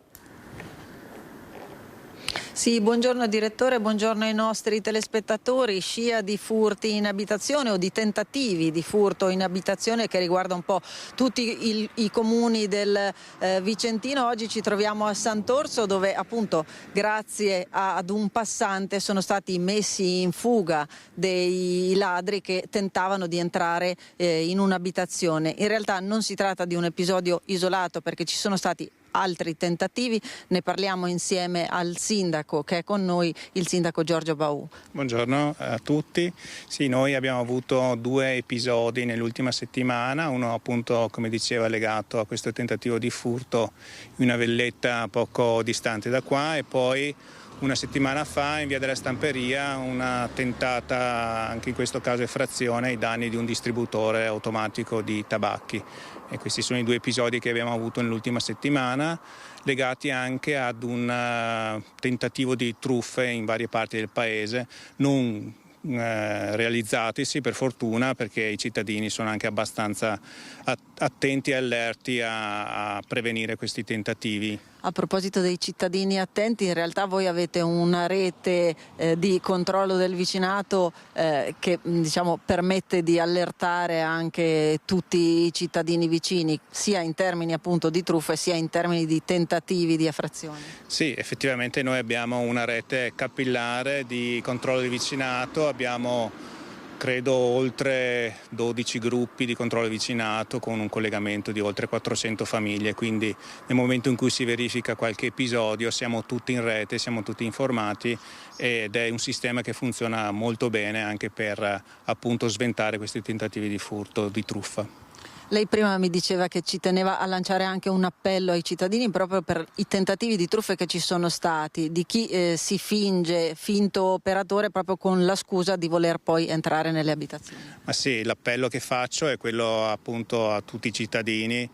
Sì, buongiorno direttore, buongiorno ai nostri telespettatori. Scia di furti in abitazione o di tentativi di furto in abitazione che riguarda un po' tutti i comuni del Vicentino. Oggi ci troviamo a Sant'Orso, dove appunto grazie ad un passante sono stati messi in fuga dei ladri che tentavano di entrare in un'abitazione. In realtà non si tratta di un episodio isolato, perché ci sono stati altri tentativi. Ne parliamo insieme al sindaco che è con noi, il sindaco Giorgio Baù. Buongiorno a tutti. Sì, noi abbiamo avuto 2 episodi nell'ultima settimana, uno appunto, come diceva, legato a questo tentativo di furto in una villetta poco distante da qua, e poi una settimana fa in via della Stamperia una tentata, anche in questo caso effrazione, ai danni di un distributore automatico di tabacchi. E questi sono i 2 episodi che abbiamo avuto nell'ultima settimana, legati anche ad un tentativo di truffe in varie parti del paese, non realizzatisi per fortuna, perché i cittadini sono anche abbastanza attenti e allerti a prevenire questi tentativi. A proposito dei cittadini attenti, in realtà voi avete una rete di controllo del vicinato che diciamo permette di allertare anche tutti i cittadini vicini, sia in termini appunto di truffe sia in termini di tentativi di effrazione. Sì, effettivamente noi abbiamo una rete capillare di controllo del vicinato, abbiamo credo oltre 12 gruppi di controllo vicinato con un collegamento di oltre 400 famiglie, quindi nel momento in cui si verifica qualche episodio siamo tutti in rete, siamo tutti informati, ed è un sistema che funziona molto bene anche per appunto sventare questi tentativi di furto, di truffa. Lei prima mi diceva che ci teneva a lanciare anche un appello ai cittadini proprio per i tentativi di truffe che ci sono stati, di chi si finge finto operatore proprio con la scusa di voler poi entrare nelle abitazioni. Ma sì, l'appello che faccio è quello appunto a tutti i cittadini,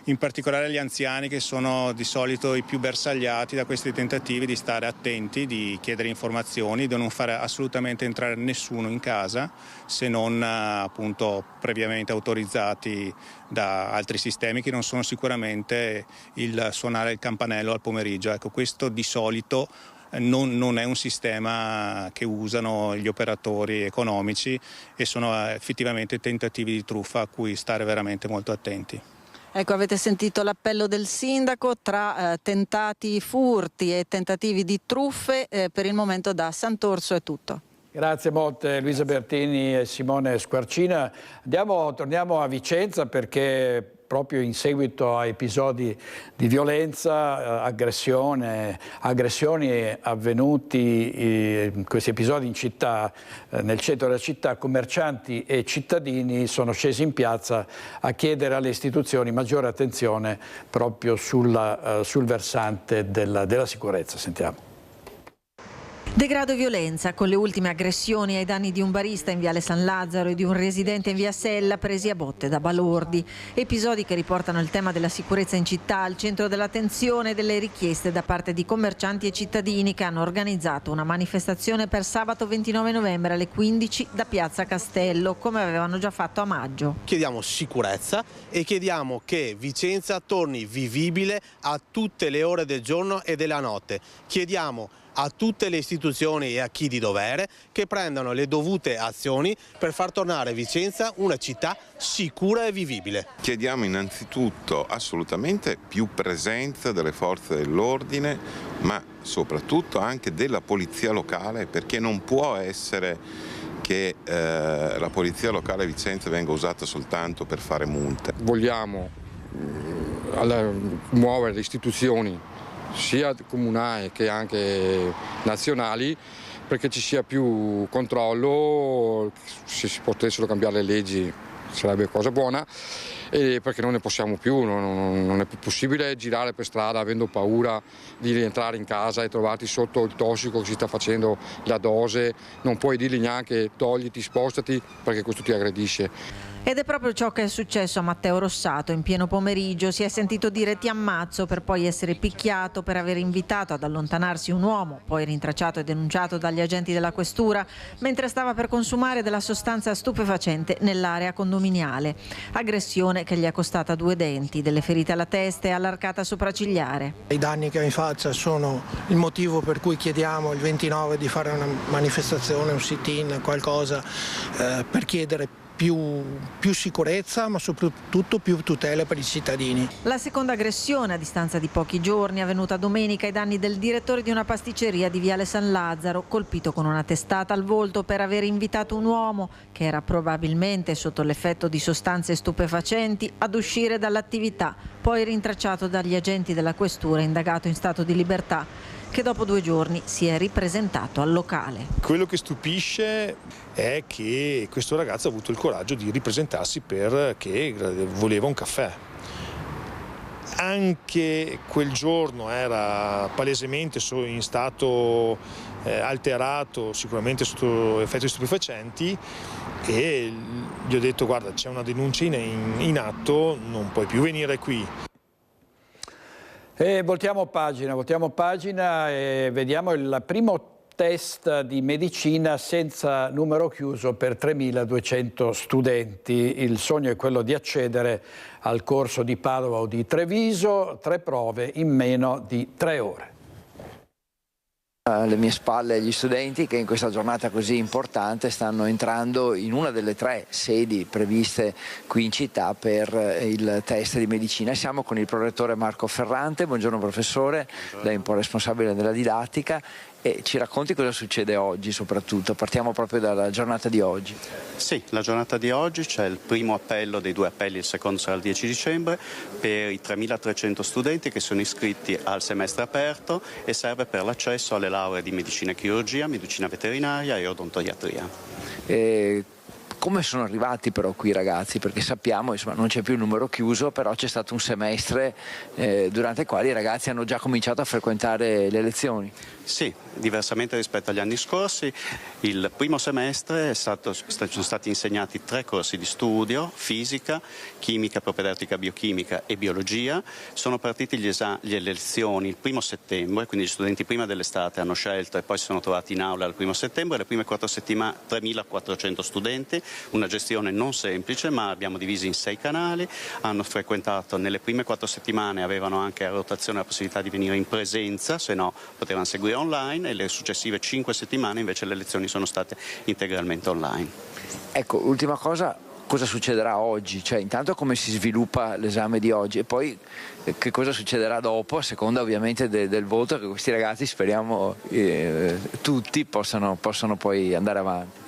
in particolare agli anziani, che sono di solito i più bersagliati da questi tentativi, di stare attenti, di chiedere informazioni, di non fare assolutamente entrare nessuno in casa se non appunto previamente autorizzati da altri sistemi, che non sono sicuramente il suonare il campanello al pomeriggio. Ecco, questo di solito non è un sistema che usano gli operatori economici, e sono effettivamente tentativi di truffa a cui stare veramente molto attenti. Ecco, avete sentito l'appello del sindaco. Tra tentati furti e tentativi di truffe, per il momento da Sant'Orso è tutto. Grazie molte Luisa Bertini e Simone Squarcina. Torniamo a Vicenza, perché proprio in seguito a episodi di violenza, aggressioni avvenuti, questi episodi in città, nel centro della città, commercianti e cittadini sono scesi in piazza a chiedere alle istituzioni maggiore attenzione proprio sul versante della sicurezza. Sentiamo. Degrado e violenza, con le ultime aggressioni ai danni di un barista in Viale San Lazzaro e di un residente in Via Sella presi a botte da balordi. Episodi che riportano il tema della sicurezza in città al centro dell'attenzione e delle richieste da parte di commercianti e cittadini, che hanno organizzato una manifestazione per sabato 29 novembre alle 15 da Piazza Castello, come avevano già fatto a maggio. Chiediamo sicurezza e chiediamo che Vicenza torni vivibile a tutte le ore del giorno e della notte. Chiediamo a tutte le istituzioni e a chi di dovere che prendano le dovute azioni per far tornare Vicenza una città sicura e vivibile. Chiediamo innanzitutto assolutamente più presenza delle forze dell'ordine, ma soprattutto anche della polizia locale, perché non può essere che la polizia locale a Vicenza venga usata soltanto per fare multe. Vogliamo muovere le istituzioni sia comunali che anche nazionali, perché ci sia più controllo. Se si potessero cambiare le leggi sarebbe cosa buona, e perché non ne possiamo più, non è più possibile girare per strada avendo paura di rientrare in casa e trovarti sotto il tossico che si sta facendo la dose. Non puoi dirgli neanche togliti, spostati, perché questo ti aggredisce. Ed è proprio ciò che è successo a Matteo Rossato. In pieno pomeriggio si è sentito dire ti ammazzo per poi essere picchiato per aver invitato ad allontanarsi un uomo, poi rintracciato e denunciato dagli agenti della questura mentre stava per consumare della sostanza stupefacente nell'area condominiale. Aggressione che gli è costata 2 denti, delle ferite alla testa e all'arcata sopraccigliare. I danni che ho in faccia sono il motivo per cui chiediamo il 29 di fare una manifestazione, un sit-in, qualcosa per chiedere più sicurezza, ma soprattutto più tutele per i cittadini. La seconda aggressione a distanza di pochi giorni, avvenuta domenica ai danni del direttore di una pasticceria di Viale San Lazzaro, colpito con una testata al volto per aver invitato un uomo, che era probabilmente sotto l'effetto di sostanze stupefacenti, ad uscire dall'attività, poi rintracciato dagli agenti della questura, indagato in stato di libertà, che dopo 2 giorni si è ripresentato al locale. Quello che stupisce è che questo ragazzo ha avuto il coraggio di ripresentarsi perché voleva un caffè. Anche quel giorno era palesemente in stato alterato, sicuramente sotto effetti stupefacenti, e gli ho detto: guarda, c'è una denuncia in atto, non puoi più venire qui. E voltiamo pagina e vediamo il primo test di medicina senza numero chiuso per 3.200 studenti. Il sogno è quello di accedere al corso di Padova o di Treviso, 3 prove in meno di 3 ore. Alle mie spalle gli studenti che in questa giornata così importante stanno entrando in una delle 3 sedi previste qui in città per il test di medicina. Siamo con il prorettore Marco Ferrante. Buongiorno professore, lei è un po' responsabile della didattica e ci racconti cosa succede oggi soprattutto. Partiamo proprio dalla giornata di oggi. Sì, la giornata di oggi c'è il primo appello dei 2 appelli, il secondo sarà il 10 dicembre, per i 3.300 studenti che sono iscritti al semestre aperto e serve per l'accesso alle lauree di medicina e chirurgia, medicina veterinaria e odontoiatria. Come sono arrivati però qui i ragazzi? Perché sappiamo, insomma, non c'è più il numero chiuso, però c'è stato un semestre durante il quale i ragazzi hanno già cominciato a frequentare le lezioni. Sì, diversamente rispetto agli anni scorsi, il primo semestre sono stati insegnati 3 corsi di studio: fisica, chimica, propedeutica biochimica e biologia. Sono partiti le lezioni il 1 settembre, quindi gli studenti prima dell'estate hanno scelto e poi si sono trovati in aula il 1 settembre. Le prime 4 settimane 3.400 studenti, una gestione non semplice, ma abbiamo divisi in 6 canali. Hanno frequentato nelle prime 4 settimane, avevano anche a rotazione la possibilità di venire in presenza, se no potevano seguire online, e le successive 5 settimane invece le lezioni sono state integralmente online. Ecco, ultima cosa, cosa succederà oggi? Cioè, intanto come si sviluppa l'esame di oggi e poi che cosa succederà dopo, a seconda ovviamente del voto, che questi ragazzi speriamo tutti possano poi andare avanti.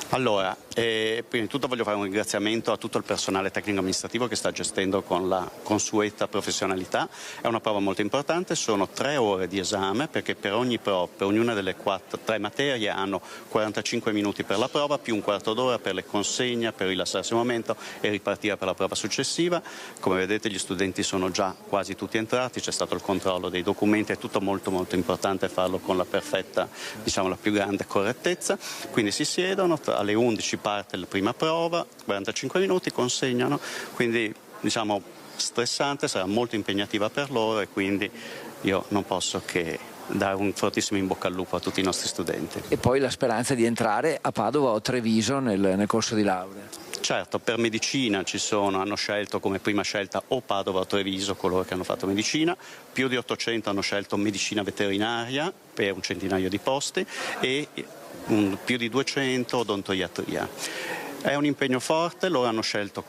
Allora, prima di tutto voglio fare un ringraziamento a tutto il personale tecnico amministrativo che sta gestendo con la consueta professionalità. È una prova molto importante, sono 3 ore di esame, perché per ogni prova, per ognuna delle 3 materie hanno 45 minuti per la prova, più un quarto d'ora per le consegne, per rilassarsi un momento e ripartire per la prova successiva. Come vedete gli studenti sono già quasi tutti entrati, c'è stato il controllo dei documenti, è tutto molto molto importante farlo con la perfetta, diciamo la più grande correttezza. Quindi si siedono, alle 11 parte la prima prova, 45 minuti, consegnano, quindi diciamo stressante, sarà molto impegnativa per loro, e quindi io non posso che dare un fortissimo in bocca al lupo a tutti i nostri studenti. E poi la speranza di entrare a Padova o Treviso nel corso di laurea. Certo, per medicina hanno scelto come prima scelta o Padova o Treviso coloro che hanno fatto medicina, più di 800 hanno scelto medicina veterinaria per un centinaio di posti e più di 200 odontoiatria. È un impegno forte, loro hanno scelto,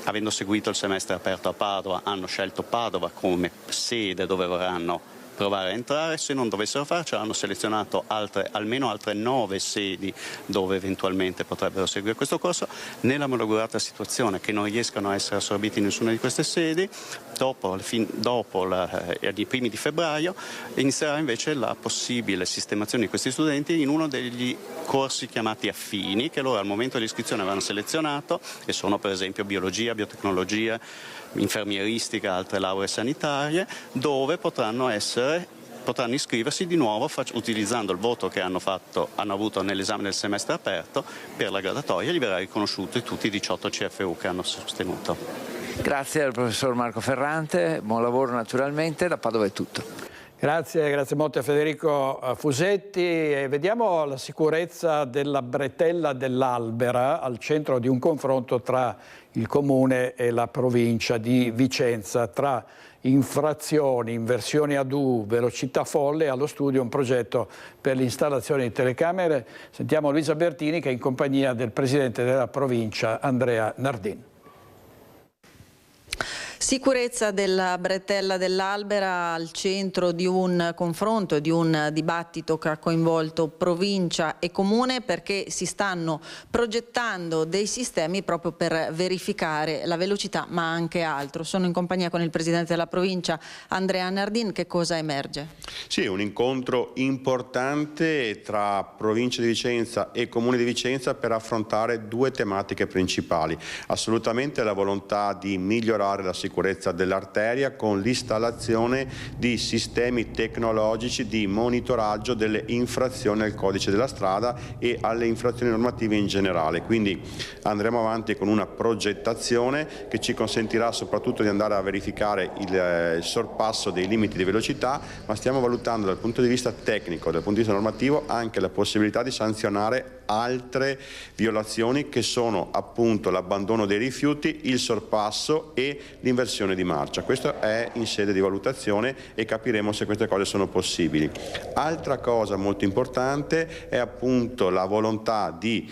avendo seguito il semestre aperto a Padova, hanno scelto Padova come sede dove vorranno provare a entrare. Se non dovessero farcela hanno selezionato almeno altre 9 sedi dove eventualmente potrebbero seguire questo corso. Nella malaugurata situazione che non riescano a essere assorbiti in nessuna di queste sedi, dopo i primi di febbraio inizierà invece la possibile sistemazione di questi studenti in uno degli corsi chiamati affini, che loro al momento dell'iscrizione avevano selezionato, e sono per esempio biologia, biotecnologia, infermieristica, altre lauree sanitarie, dove potranno iscriversi di nuovo utilizzando il voto che hanno avuto nell'esame del semestre aperto per la graduatoria, e gli verrà riconosciuto tutti i 18 CFU che hanno sostenuto. Grazie al professor Marco Ferrante, buon lavoro naturalmente, da Padova è tutto. Grazie molto a Federico Fusetti. E vediamo la sicurezza della bretella dell'Albera al centro di un confronto tra il Comune e la provincia di Vicenza, tra infrazioni, inversioni ad U, velocità folle. Allo studio un progetto per l'installazione di telecamere. Sentiamo Luisa Bertini che è in compagnia del presidente della provincia Andrea Nardin. Sicurezza della bretella dell'Albera al centro di un confronto, di un dibattito che ha coinvolto provincia e comune, perché si stanno progettando dei sistemi proprio per verificare la velocità ma anche altro. Sono in compagnia con il presidente della provincia Andrea Nardin. Che cosa emerge? Sì, è un incontro importante tra provincia di Vicenza e comune di Vicenza per affrontare due tematiche principali. Assolutamente la volontà di migliorare la sicurezza dell'arteria con l'installazione di sistemi tecnologici di monitoraggio delle infrazioni al codice della strada e alle infrazioni normative in generale. Quindi andremo avanti con una progettazione che ci consentirà soprattutto di andare a verificare il sorpasso dei limiti di velocità, ma stiamo valutando dal punto di vista tecnico, dal punto di vista normativo, anche la possibilità di sanzionare altre violazioni che sono appunto l'abbandono dei rifiuti, il sorpasso e l'inversione di marcia. Questo è in sede di valutazione e capiremo se queste cose sono possibili. Altra cosa molto importante è appunto la volontà di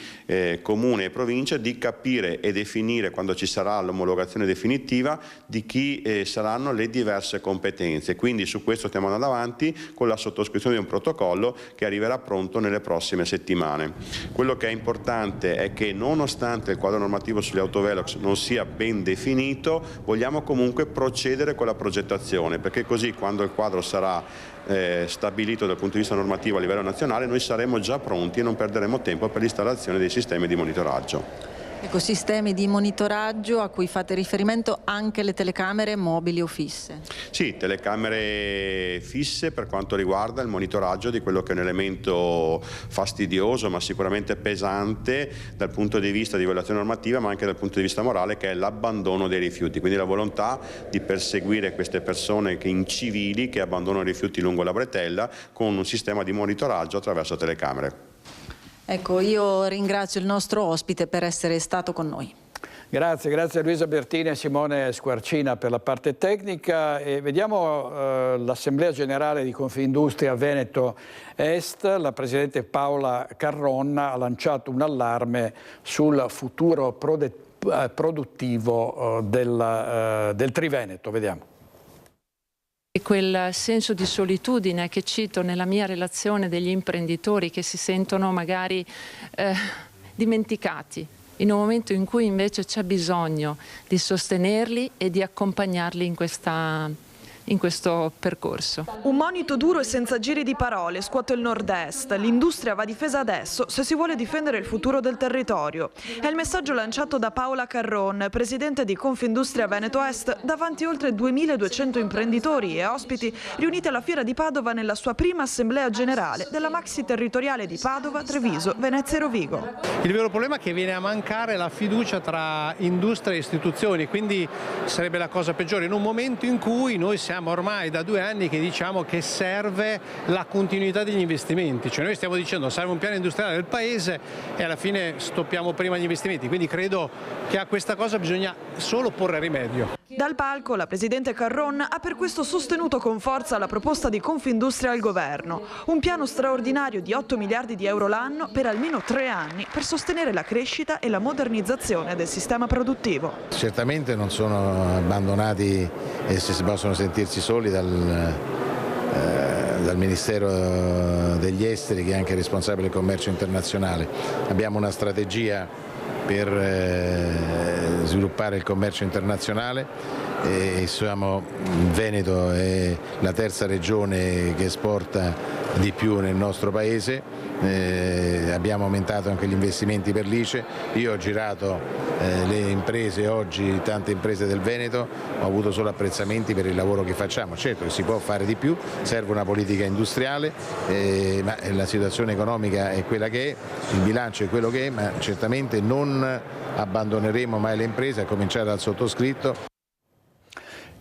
Comune e Provincia di capire e definire, quando ci sarà l'omologazione definitiva, di chi saranno le diverse competenze. Quindi su questo stiamo andando avanti con la sottoscrizione di un protocollo che arriverà pronto nelle prossime settimane. Quello che è importante è che, nonostante il quadro normativo sugli autovelox non sia ben definito, vogliamo comunque procedere con la progettazione, perché così quando il quadro sarà stabilito dal punto di vista normativo a livello nazionale noi saremo già pronti e non perderemo tempo per l'installazione dei sistemi di monitoraggio. Ecosistemi di monitoraggio a cui fate riferimento anche le telecamere mobili o fisse? Sì, telecamere fisse per quanto riguarda il monitoraggio di quello che è un elemento fastidioso ma sicuramente pesante dal punto di vista di violazione normativa, ma anche dal punto di vista morale, che è l'abbandono dei rifiuti. Quindi la volontà di perseguire queste persone incivili che abbandonano i rifiuti lungo la bretella con un sistema di monitoraggio attraverso telecamere. Ecco, io ringrazio il nostro ospite per essere stato con noi. Grazie a Luisa Bertini e Simone Squarcina per la parte tecnica. E vediamo l'Assemblea Generale di Confindustria Veneto Est. La Presidente Paola Carronna ha lanciato un allarme sul futuro produttivo del Triveneto. Vediamo. Quel senso di solitudine che cito nella mia relazione degli imprenditori che si sentono magari dimenticati in un momento in cui invece c'è bisogno di sostenerli e di accompagnarli in questo percorso. Un monito duro e senza giri di parole scuote il nord-est. L'industria va difesa adesso se si vuole difendere il futuro del territorio. È il messaggio lanciato da Paola Carron, presidente di Confindustria Veneto Est, davanti a oltre 2200 imprenditori e ospiti riuniti alla Fiera di Padova nella sua prima assemblea generale della Maxi Territoriale di Padova, Treviso, Venezia e Rovigo. Il vero problema è che viene a mancare la fiducia tra industria e istituzioni, quindi sarebbe la cosa peggiore in un momento in cui noi siamo siamo ormai da 2 anni che diciamo che serve la continuità degli investimenti, cioè noi stiamo dicendo serve un piano industriale del Paese e alla fine stoppiamo prima gli investimenti, quindi credo che a questa cosa bisogna solo porre rimedio. Dal palco la Presidente Carron ha per questo sostenuto con forza la proposta di Confindustria al governo, un piano straordinario di 8 miliardi di euro l'anno per almeno 3 anni per sostenere la crescita e la modernizzazione del sistema produttivo. Certamente non sono abbandonati e si possono sentirsi soli dal Ministero degli Esteri, che è anche responsabile del commercio internazionale. Abbiamo una strategia per sviluppare il commercio internazionale e il Veneto è la terza regione che esporta di più nel nostro paese. Abbiamo aumentato anche gli investimenti per l'ICE. Io ho girato le imprese oggi, tante imprese del Veneto, ho avuto solo apprezzamenti per il lavoro che facciamo. Certo che si può fare di più, serve una politica industriale, ma la situazione economica è quella che è, il bilancio è quello che è, ma certamente non abbandoneremo mai le imprese, a cominciare dal sottoscritto.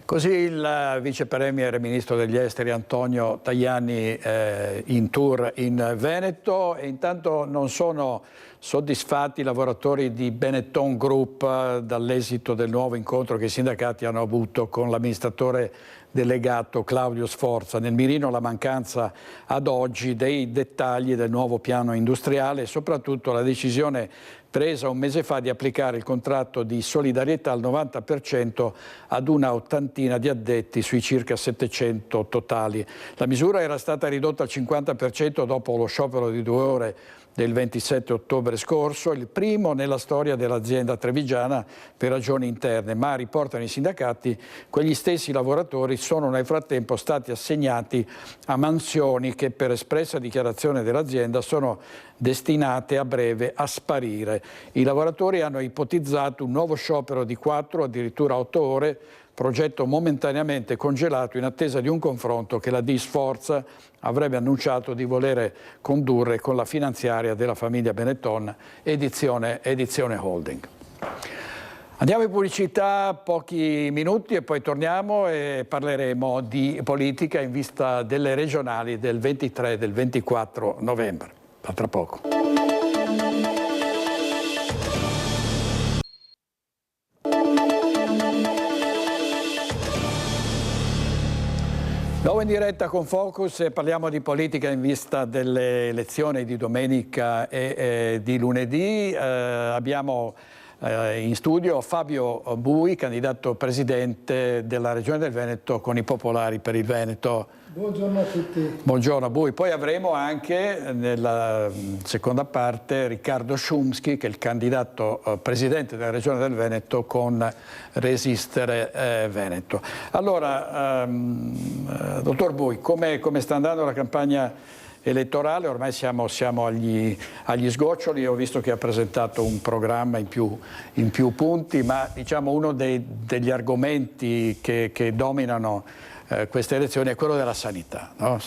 Così il vice premier e ministro degli esteri Antonio Tajani in tour in Veneto, e intanto non sono soddisfatti i lavoratori di Benetton Group dall'esito del nuovo incontro che i sindacati hanno avuto con l'amministratore delegato Claudio Sforza. Nel mirino la mancanza ad oggi dei dettagli del nuovo piano industriale e soprattutto la decisione presa un mese fa di applicare il contratto di solidarietà al 90% ad una ottantina di addetti sui circa 700 totali. La misura era stata ridotta al 50% dopo lo sciopero di 2 ore del 27 ottobre scorso, il primo nella storia dell'azienda trevigiana per ragioni interne, ma riportano i sindacati, quegli stessi lavoratori sono nel frattempo stati assegnati a mansioni che per espressa dichiarazione dell'azienda sono destinate a breve a sparire. I lavoratori hanno ipotizzato un nuovo sciopero di 4, addirittura 8 ore, progetto momentaneamente congelato in attesa di un confronto che la Sforza avrebbe annunciato di volere condurre con la finanziaria della famiglia Benetton, edizione Holding. Andiamo in pubblicità, pochi minuti, e poi torniamo e parleremo di politica in vista delle regionali del 23 e del 24 novembre. A tra poco. Nuovo in diretta con Focus e parliamo di politica in vista delle elezioni di domenica e di lunedì. Abbiamo in studio Fabio Bui, candidato presidente della Regione del Veneto con i Popolari per il Veneto. Buongiorno a tutti. Buongiorno a Bui. Poi avremo anche nella seconda parte Riccardo Szumski, che è il candidato presidente della Regione del Veneto con Resistere Veneto. Allora, dottor Bui, come sta andando la campagna elettorale? Ormai siamo agli sgoccioli. Ho visto che ha presentato un programma in più punti, ma diciamo uno degli argomenti che dominano queste elezioni è quello della sanità, no?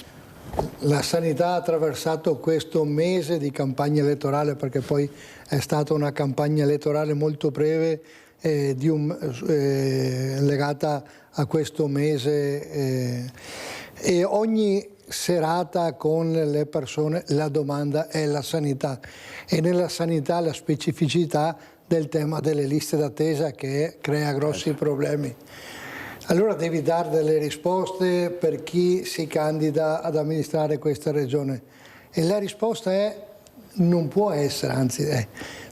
La sanità ha attraversato questo mese di campagna elettorale, perché poi è stata una campagna elettorale molto breve legata a questo mese e ogni serata con le persone la domanda è la sanità, e nella sanità la specificità del tema delle liste d'attesa che crea grossi problemi. Allora devi dare delle risposte per chi si candida ad amministrare questa regione, e la risposta è non può essere,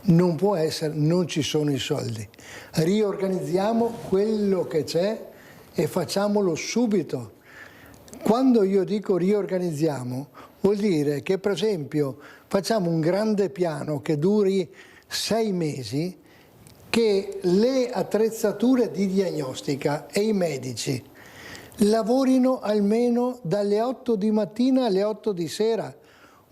non ci sono i soldi. Riorganizziamo quello che c'è e facciamolo subito. Quando io dico riorganizziamo, vuol dire che per esempio facciamo un grande piano che duri 6 mesi, che le attrezzature di diagnostica e i medici lavorino almeno dalle 8 di mattina alle 8 di sera.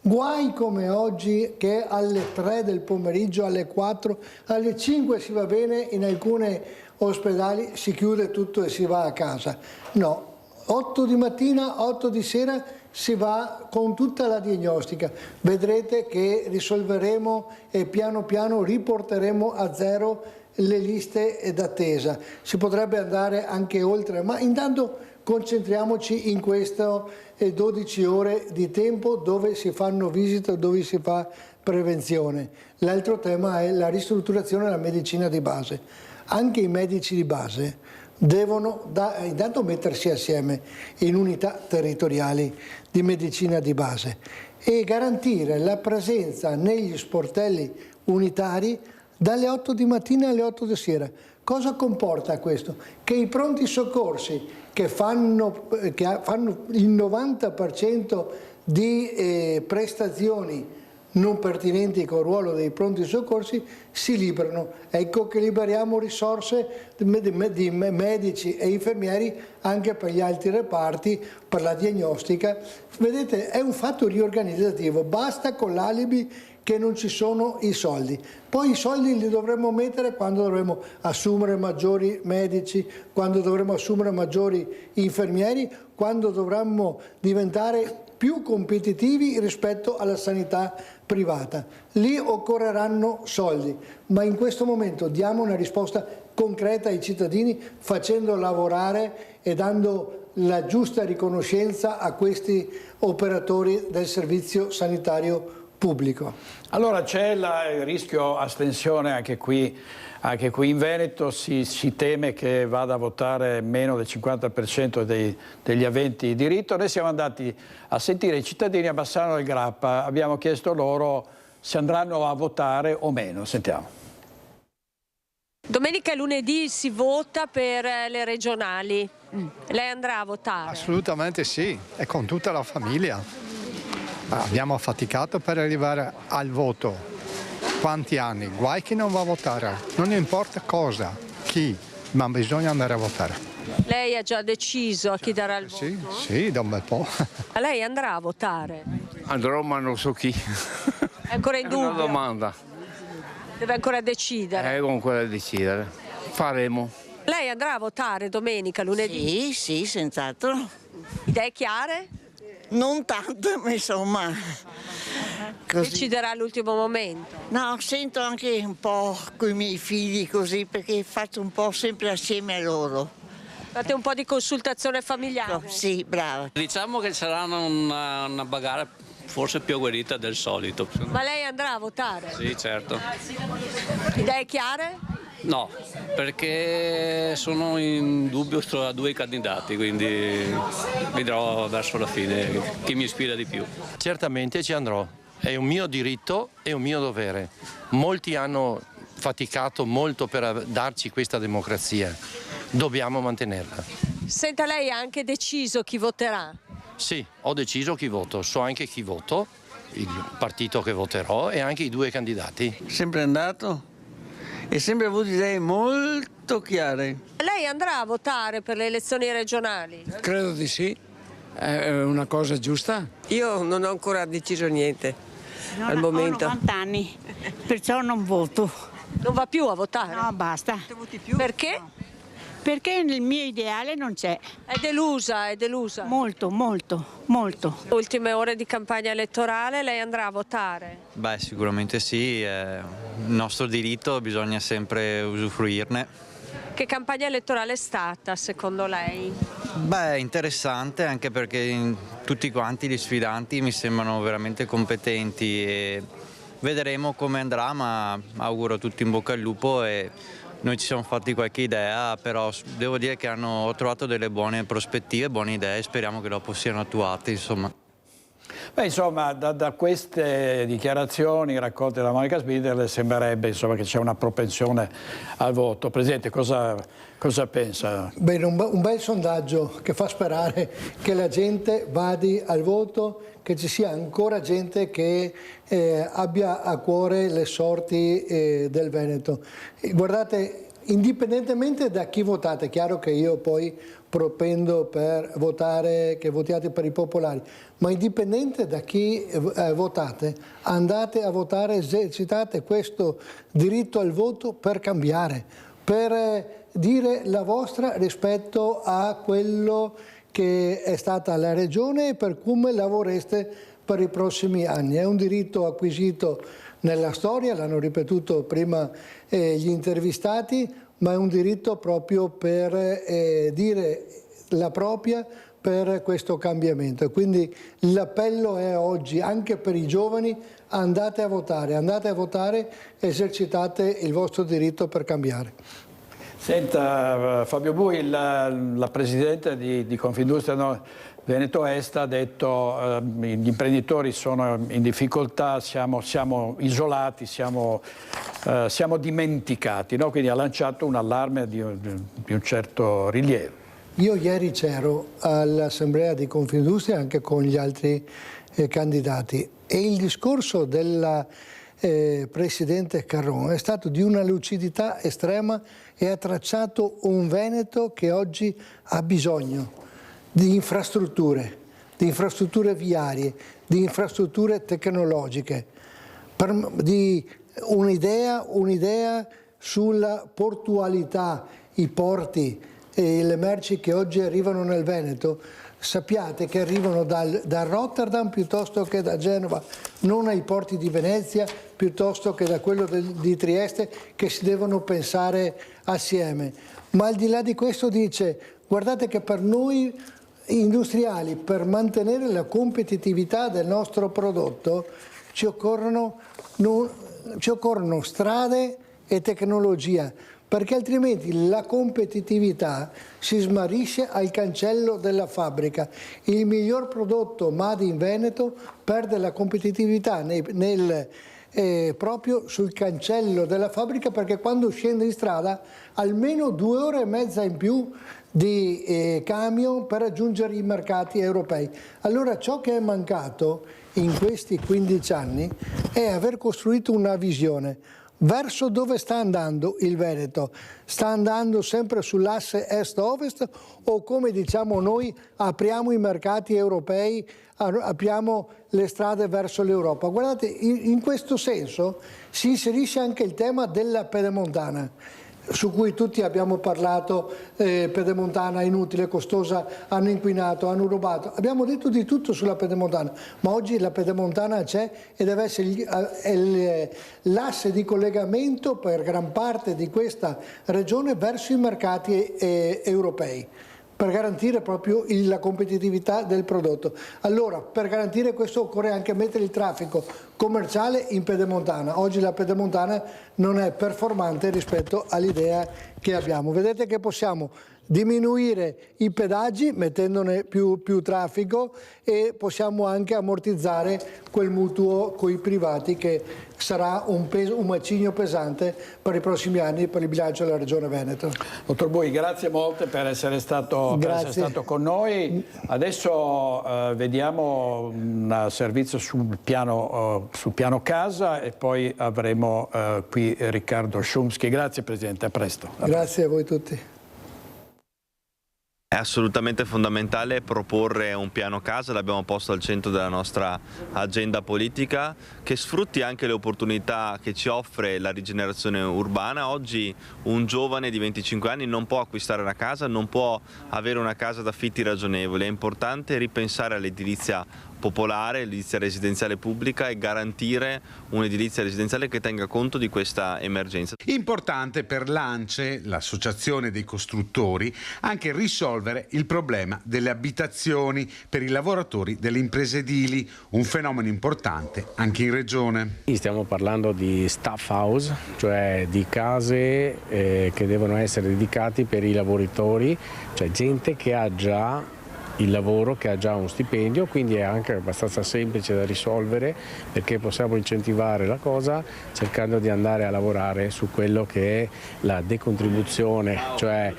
Guai come oggi che alle 3 del pomeriggio, alle 4, alle 5 si va bene, in alcuni ospedali si chiude tutto e si va a casa. No, 8 di mattina, 8 di sera si va con tutta la diagnostica. Vedrete che risolveremo e piano piano riporteremo a zero le liste d'attesa. Si potrebbe andare anche oltre, ma intanto concentriamoci in questo 12 ore di tempo dove si fanno visite, dove si fa prevenzione. L'altro tema è la ristrutturazione della medicina di base. Anche i medici di base devono intanto mettersi assieme in unità territoriali di medicina di base e garantire la presenza negli sportelli unitari dalle 8 di mattina alle 8 di sera. Cosa comporta questo? Che i pronti soccorsi che fanno il 90% di prestazioni non pertinenti col ruolo dei pronti soccorsi si liberano. Ecco che liberiamo risorse di medici e infermieri anche per gli altri reparti, per la diagnostica. Vedete, è un fatto riorganizzativo, basta con l'alibi che non ci sono i soldi. Poi i soldi li dovremmo mettere quando dovremo assumere maggiori medici, quando dovremo assumere maggiori infermieri, quando dovremmo diventare più competitivi rispetto alla sanità privata. Lì occorreranno soldi, ma in questo momento diamo una risposta concreta ai cittadini facendo lavorare e dando la giusta riconoscenza a questi operatori del servizio sanitario pubblico. Allora c'è il rischio astensione anche qui in Veneto, si teme che vada a votare meno del 50% degli aventi diritto. Noi siamo andati a sentire i cittadini a Bassano del Grappa, abbiamo chiesto loro se andranno a votare o meno. Sentiamo. Domenica e lunedì si vota per le regionali. Lei andrà a votare? Assolutamente sì, e con tutta la famiglia. Abbiamo faticato per arrivare al voto. Quanti anni? Guai chi non va a votare. Non importa cosa, chi, ma bisogna andare a votare. Lei ha già deciso a chi darà il voto? Sì, da un bel po'. Lei andrà a votare? Andrò, ma non so chi. È ancora in dubbio? È una domanda. Deve ancora decidere? Comunque da decidere. Faremo. Lei andrà a votare domenica, lunedì? Sì, senz'altro. Idee chiare? Non tanto, ma insomma. Così. Deciderà all'ultimo momento? No, sento anche un po' con i miei figli così, perché faccio un po' sempre assieme a loro. Fate un po' di consultazione familiare? Sì, brava. Diciamo che sarà una bagarre forse più agguerrita del solito. Ma lei andrà a votare? Sì, certo. Idee chiare? No, perché sono in dubbio tra due candidati, quindi vedrò verso la fine chi mi ispira di più. Certamente ci andrò, è un mio diritto e un mio dovere. Molti hanno faticato molto per darci questa democrazia, dobbiamo mantenerla. Senta, lei ha anche deciso chi voterà? Sì, ho deciso chi voto, so anche chi voto, il partito che voterò e anche i due candidati. Sempre andato? E sempre avuto idee molto chiare. Lei andrà a votare per le elezioni regionali? Credo di sì, è una cosa giusta. Io non ho ancora deciso niente al momento. Ho 90 anni, perciò non voto. Non va più a votare? No, basta. Non voti più? Perché? No. Perché nel mio ideale non c'è. È delusa, è delusa? Molto, molto, molto. Ultime ore di campagna elettorale, lei andrà a votare? Beh, sicuramente sì, è il nostro diritto, bisogna sempre usufruirne. Che campagna elettorale è stata, secondo lei? Beh, interessante, anche perché tutti quanti gli sfidanti mi sembrano veramente competenti e vedremo come andrà, ma auguro tutti in bocca al lupo e noi ci siamo fatti qualche idea, però devo dire che ho trovato delle buone prospettive, buone idee, speriamo che dopo siano attuate, insomma. Beh, insomma, da queste dichiarazioni raccolte da Monica Sbiderle sembrerebbe insomma, che c'è una propensione al voto. Presidente, cosa pensa? Bene, un bel sondaggio che fa sperare che la gente vada al voto, che ci sia ancora gente che abbia a cuore le sorti del Veneto. Guardate, indipendentemente da chi votate, è chiaro che io poi propendo per votare, che votiate per i popolari, ma indipendente da chi votate, andate a votare, esercitate questo diritto al voto per cambiare, per dire la vostra rispetto a quello che è stata la Regione e per come lavoreste per i prossimi anni. È un diritto acquisito nella storia, l'hanno ripetuto prima gli intervistati, ma è un diritto proprio per dire la propria per questo cambiamento. Quindi l'appello è oggi anche per i giovani: andate a votare, esercitate il vostro diritto per cambiare. Senta, Fabio Bui, la Presidente di Confindustria Veneto Est ha detto gli imprenditori sono in difficoltà, siamo isolati, siamo dimenticati, no? Quindi ha lanciato un allarme di un certo rilievo. Io ieri c'ero all'Assemblea di Confindustria anche con gli altri candidati e il discorso della Presidente Carron è stato di una lucidità estrema e ha tracciato un Veneto che oggi ha bisogno di infrastrutture viarie, di infrastrutture tecnologiche, di un'idea sulla portualità, i porti e le merci che oggi arrivano nel Veneto. Sappiate che arrivano da Rotterdam piuttosto che da Genova, non ai porti di Venezia piuttosto che da quello di Trieste, che si devono pensare assieme. Ma al di là di questo dice: guardate che per noi industriali, per mantenere la competitività del nostro prodotto, ci occorrono strade e tecnologia, perché altrimenti la competitività si smarrisce al cancello della fabbrica. Il miglior prodotto made in Veneto perde la competitività proprio sul cancello della fabbrica, perché quando scende in strada almeno 2 ore e mezza in più di camion per raggiungere i mercati europei. Allora ciò che è mancato in questi 15 anni è aver costruito una visione verso dove sta andando il Veneto. Sta andando sempre sull'asse est-ovest o, come diciamo noi, apriamo i mercati europei, apriamo le strade verso l'Europa? Guardate, in questo senso si inserisce anche il tema della pedemontana, su cui tutti abbiamo parlato, pedemontana inutile, costosa, hanno inquinato, hanno rubato. Abbiamo detto di tutto sulla pedemontana, ma oggi la pedemontana c'è e deve essere l'asse di collegamento per gran parte di questa regione verso i mercati europei, per garantire proprio la competitività del prodotto. Allora, per garantire questo occorre anche mettere il traffico commerciale in pedemontana. Oggi la pedemontana non è performante rispetto all'idea che abbiamo. Vedete che possiamo diminuire i pedaggi mettendone più traffico e possiamo anche ammortizzare quel mutuo con i privati che sarà un macigno pesante per i prossimi anni per il bilancio della Regione Veneto. Dottor Bui, grazie molte per essere stato con noi. Adesso vediamo un servizio sul piano casa e poi avremo qui Riccardo Szumski. Grazie Presidente, a presto. Grazie a voi tutti. È assolutamente fondamentale proporre un piano casa, l'abbiamo posto al centro della nostra agenda politica, che sfrutti anche le opportunità che ci offre la rigenerazione urbana. Oggi un giovane di 25 anni non può acquistare una casa, non può avere una casa d'affitti ragionevoli. È importante ripensare all'edilizia popolare, l'edilizia residenziale pubblica e garantire un'edilizia residenziale che tenga conto di questa emergenza. Importante per l'ANCE, l'associazione dei costruttori, anche risolvere il problema delle abitazioni per i lavoratori delle imprese edili, un fenomeno importante anche in regione. Stiamo parlando di staff house, cioè di case che devono essere dedicate per i lavoratori, cioè gente che ha già il lavoro, che ha già un stipendio, quindi è anche abbastanza semplice da risolvere, perché possiamo incentivare la cosa cercando di andare a lavorare su quello che è la decontribuzione, cioè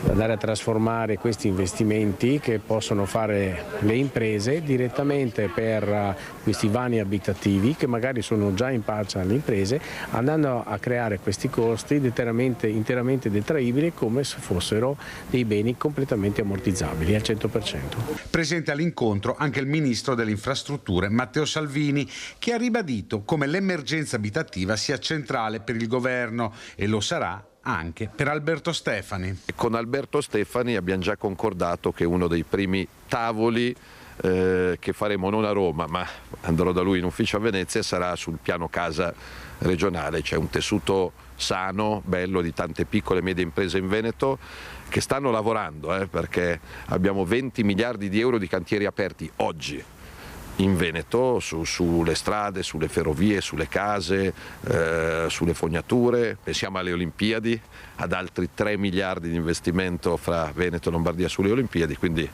andare a trasformare questi investimenti che possono fare le imprese direttamente per questi vani abitativi che magari sono già in pace alle imprese, andando a creare questi costi interamente detraibili come se fossero dei beni completamente ammortizzabili al 100%. Presente all'incontro anche il ministro delle infrastrutture Matteo Salvini, che ha ribadito come l'emergenza abitativa sia centrale per il governo e lo sarà anche per Alberto Stefani. Con Alberto Stefani abbiamo già concordato che uno dei primi tavoli che faremo non a Roma, ma andrò da lui in ufficio a Venezia, sarà sul piano casa regionale. C'è un tessuto sano, bello, di tante piccole e medie imprese in Veneto che stanno lavorando, perché abbiamo 20 miliardi di euro di cantieri aperti oggi in Veneto, sulle strade, sulle ferrovie, sulle case, sulle fognature. Pensiamo alle Olimpiadi, ad altri 3 miliardi di investimento fra Veneto e Lombardia sulle Olimpiadi, quindi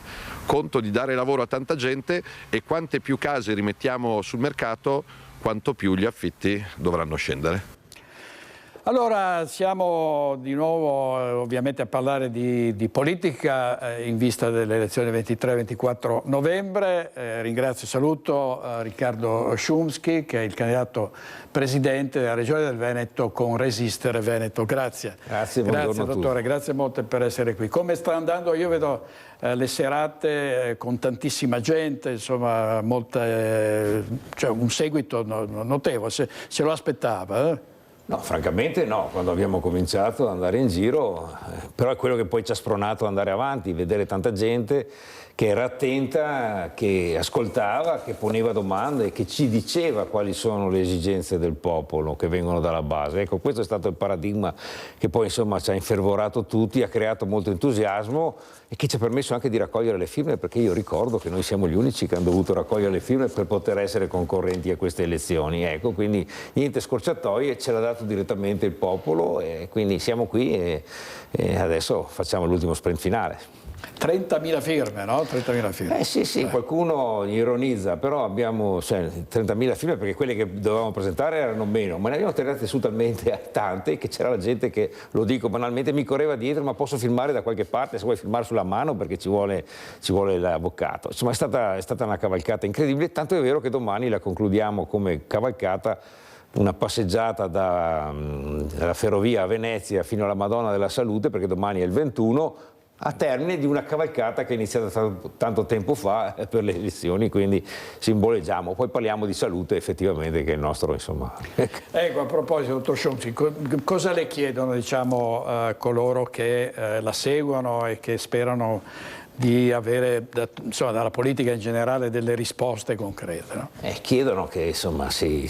conto di dare lavoro a tanta gente, e quante più case rimettiamo sul mercato, quanto più gli affitti dovranno scendere. Allora siamo di nuovo ovviamente a parlare di politica in vista delle elezioni 23-24 novembre. Ringrazio e saluto Riccardo Szumski, che è il candidato presidente della Regione del Veneto con Resistere Veneto. Grazie. Grazie dottore, grazie molte per essere qui. Come sta andando? Io vedo le serate con tantissima gente, insomma cioè un seguito notevole, se lo aspettava. No, francamente no, quando abbiamo cominciato ad andare in giro, però è quello che poi ci ha spronato ad andare avanti, vedere tanta gente che era attenta, che ascoltava, che poneva domande, che ci diceva quali sono le esigenze del popolo che vengono dalla base. Ecco, questo è stato il paradigma che poi insomma ci ha infervorato tutti, ha creato molto entusiasmo e che ci ha permesso anche di raccogliere le firme, perché io ricordo che noi siamo gli unici che hanno dovuto raccogliere le firme per poter essere concorrenti a queste elezioni. Ecco, quindi niente scorciatoie, ce l'ha dato direttamente il popolo e quindi siamo qui e adesso facciamo l'ultimo sprint finale. 30.000 firme, no? 30.000 firme. Sì, qualcuno ironizza, però abbiamo 30.000 firme perché quelle che dovevamo presentare erano meno, ma ne abbiamo tirate su talmente tante che c'era la gente che, lo dico banalmente, mi correva dietro: ma posso filmare da qualche parte, se vuoi filmare sulla mano, perché ci vuole l'avvocato. Insomma è stata una cavalcata incredibile, tanto è vero che domani la concludiamo come cavalcata, una passeggiata dalla ferrovia a Venezia fino alla Madonna della Salute, perché domani è il 21, a termine di una cavalcata che è iniziata tanto tempo fa per le elezioni, quindi simboleggiamo. Poi parliamo di salute, effettivamente, che è il nostro, insomma. Ecco, a proposito, dottor Szumski, cosa le chiedono, diciamo, coloro che la seguono e che sperano di avere, insomma, dalla politica in generale delle risposte concrete, no? Chiedono che insomma si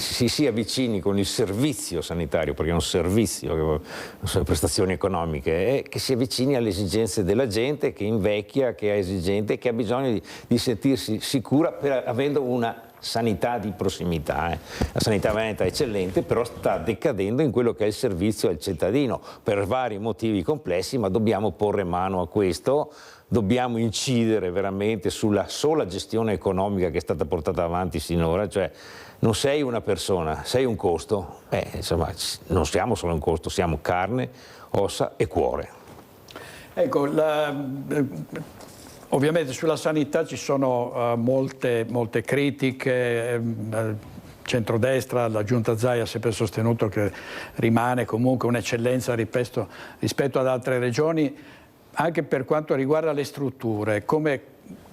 avvicini con il servizio sanitario, perché è un servizio, non sono prestazioni economiche, che si avvicini alle esigenze della gente che invecchia, che è esigente, che ha bisogno di sentirsi sicura avendo una sanità di prossimità. La sanità veneta è eccellente, però sta decadendo in quello che è il servizio al cittadino per vari motivi complessi, ma dobbiamo porre mano a questo. Dobbiamo incidere veramente sulla sola gestione economica che è stata portata avanti sinora, cioè non sei una persona, sei un costo. Insomma, non siamo solo un costo, siamo carne, ossa e cuore. Ecco, ovviamente sulla sanità ci sono molte critiche. Centrodestra, la Giunta Zaia ha sempre sostenuto che rimane comunque un'eccellenza rispetto ad altre regioni. Anche per quanto riguarda le strutture,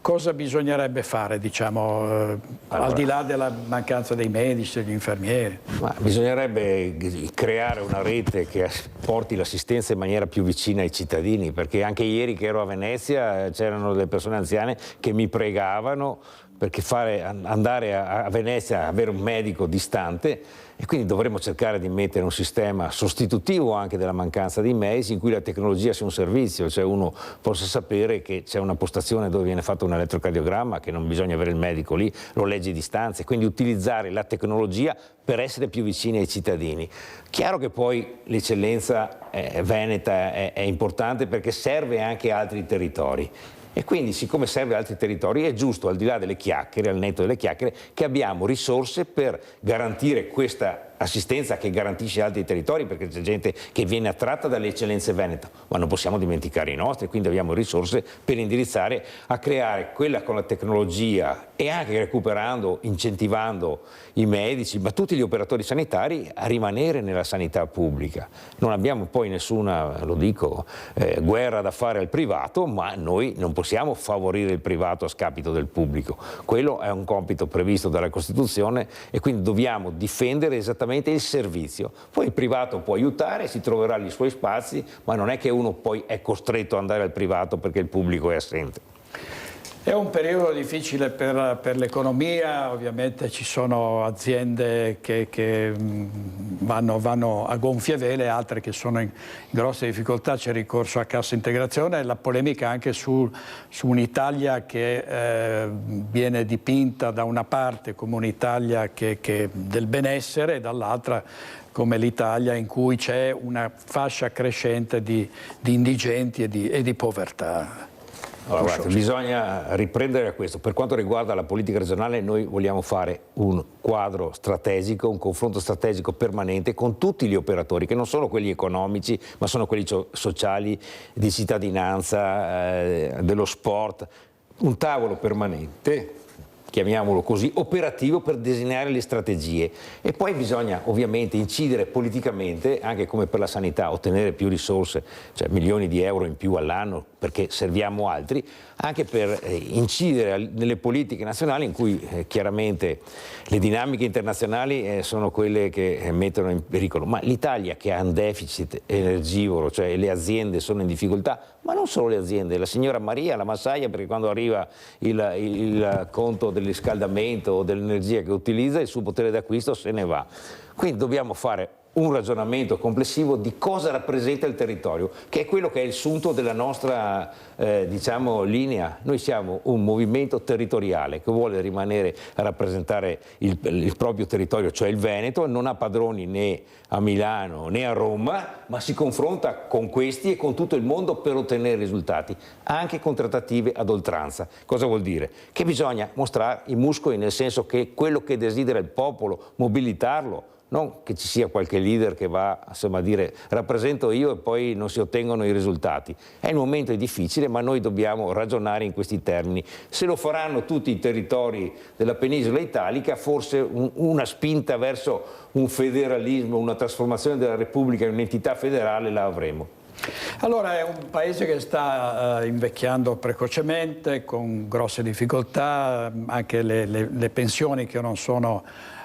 cosa bisognerebbe fare, diciamo, al di là della mancanza dei medici, degli infermieri? Bisognerebbe creare una rete che porti l'assistenza in maniera più vicina ai cittadini, perché anche ieri che ero a Venezia c'erano delle persone anziane che mi pregavano perché andare a Venezia, avere un medico distante, e quindi dovremmo cercare di mettere un sistema sostitutivo anche della mancanza di medici, in cui la tecnologia sia un servizio, cioè uno possa sapere che c'è una postazione dove viene fatto un elettrocardiogramma, che non bisogna avere il medico lì, lo leggi a distanza, e quindi utilizzare la tecnologia per essere più vicini ai cittadini. Chiaro che poi l'eccellenza veneta è importante perché serve anche a altri territori. E quindi, siccome serve ad altri territori, è giusto, al di là delle chiacchiere, al netto delle chiacchiere, che abbiamo risorse per garantire questa assistenza che garantisce altri territori, perché c'è gente che viene attratta dalle eccellenze venete, ma non possiamo dimenticare i nostri, quindi abbiamo risorse per indirizzare a creare quella con la tecnologia e anche recuperando, incentivando i medici, ma tutti gli operatori sanitari a rimanere nella sanità pubblica. Non abbiamo poi nessuna, lo dico, guerra da fare al privato, ma noi non possiamo favorire il privato a scapito del pubblico. Quello è un compito previsto dalla Costituzione e quindi dobbiamo difendere esattamente il servizio. Poi il privato può aiutare, si troverà i suoi spazi, ma non è che uno poi è costretto ad andare al privato perché il pubblico è assente. È un periodo difficile per l'economia, ovviamente ci sono aziende che vanno a gonfie vele, altre che sono in grosse difficoltà, c'è ricorso a cassa integrazione e la polemica anche su un'Italia che viene dipinta da una parte come un'Italia del benessere e dall'altra come l'Italia in cui c'è una fascia crescente di indigenti e di povertà. Allora, guarda, bisogna riprendere a questo. Per quanto riguarda la politica regionale, noi vogliamo fare un quadro strategico, un confronto strategico permanente con tutti gli operatori, che non sono quelli economici, ma sono quelli sociali, di cittadinanza, dello sport. Un tavolo permanente, chiamiamolo così, operativo per disegnare le strategie. E poi bisogna ovviamente incidere politicamente, anche come per la sanità, ottenere più risorse, cioè milioni di euro in più all'anno, perché serviamo altri, anche per incidere nelle politiche nazionali in cui chiaramente le dinamiche internazionali sono quelle che mettono in pericolo. Ma l'Italia, che ha un deficit energivoro, cioè le aziende sono in difficoltà, ma non solo le aziende, la signora Maria, la massaia, perché quando arriva il conto del riscaldamento o dell'energia che utilizza, il suo potere d'acquisto se ne va. Quindi dobbiamo fare un ragionamento complessivo di cosa rappresenta il territorio, che è quello che è il sunto della nostra diciamo, linea. Noi siamo un movimento territoriale che vuole rimanere a rappresentare il proprio territorio, cioè il Veneto, non ha padroni né a Milano né a Roma, ma si confronta con questi e con tutto il mondo per ottenere risultati, anche con trattative ad oltranza. Cosa vuol dire? Che bisogna mostrare i muscoli, nel senso che quello che desidera il popolo, mobilitarlo, non che ci sia qualche leader che va insomma, a dire rappresento io e poi non si ottengono i risultati. Il momento è difficile, ma noi dobbiamo ragionare in questi termini. Se lo faranno tutti i territori della penisola italica, forse una spinta verso un federalismo, una trasformazione della Repubblica in un'entità federale la avremo. Allora è un paese che sta invecchiando precocemente, con grosse difficoltà, anche le pensioni che non sono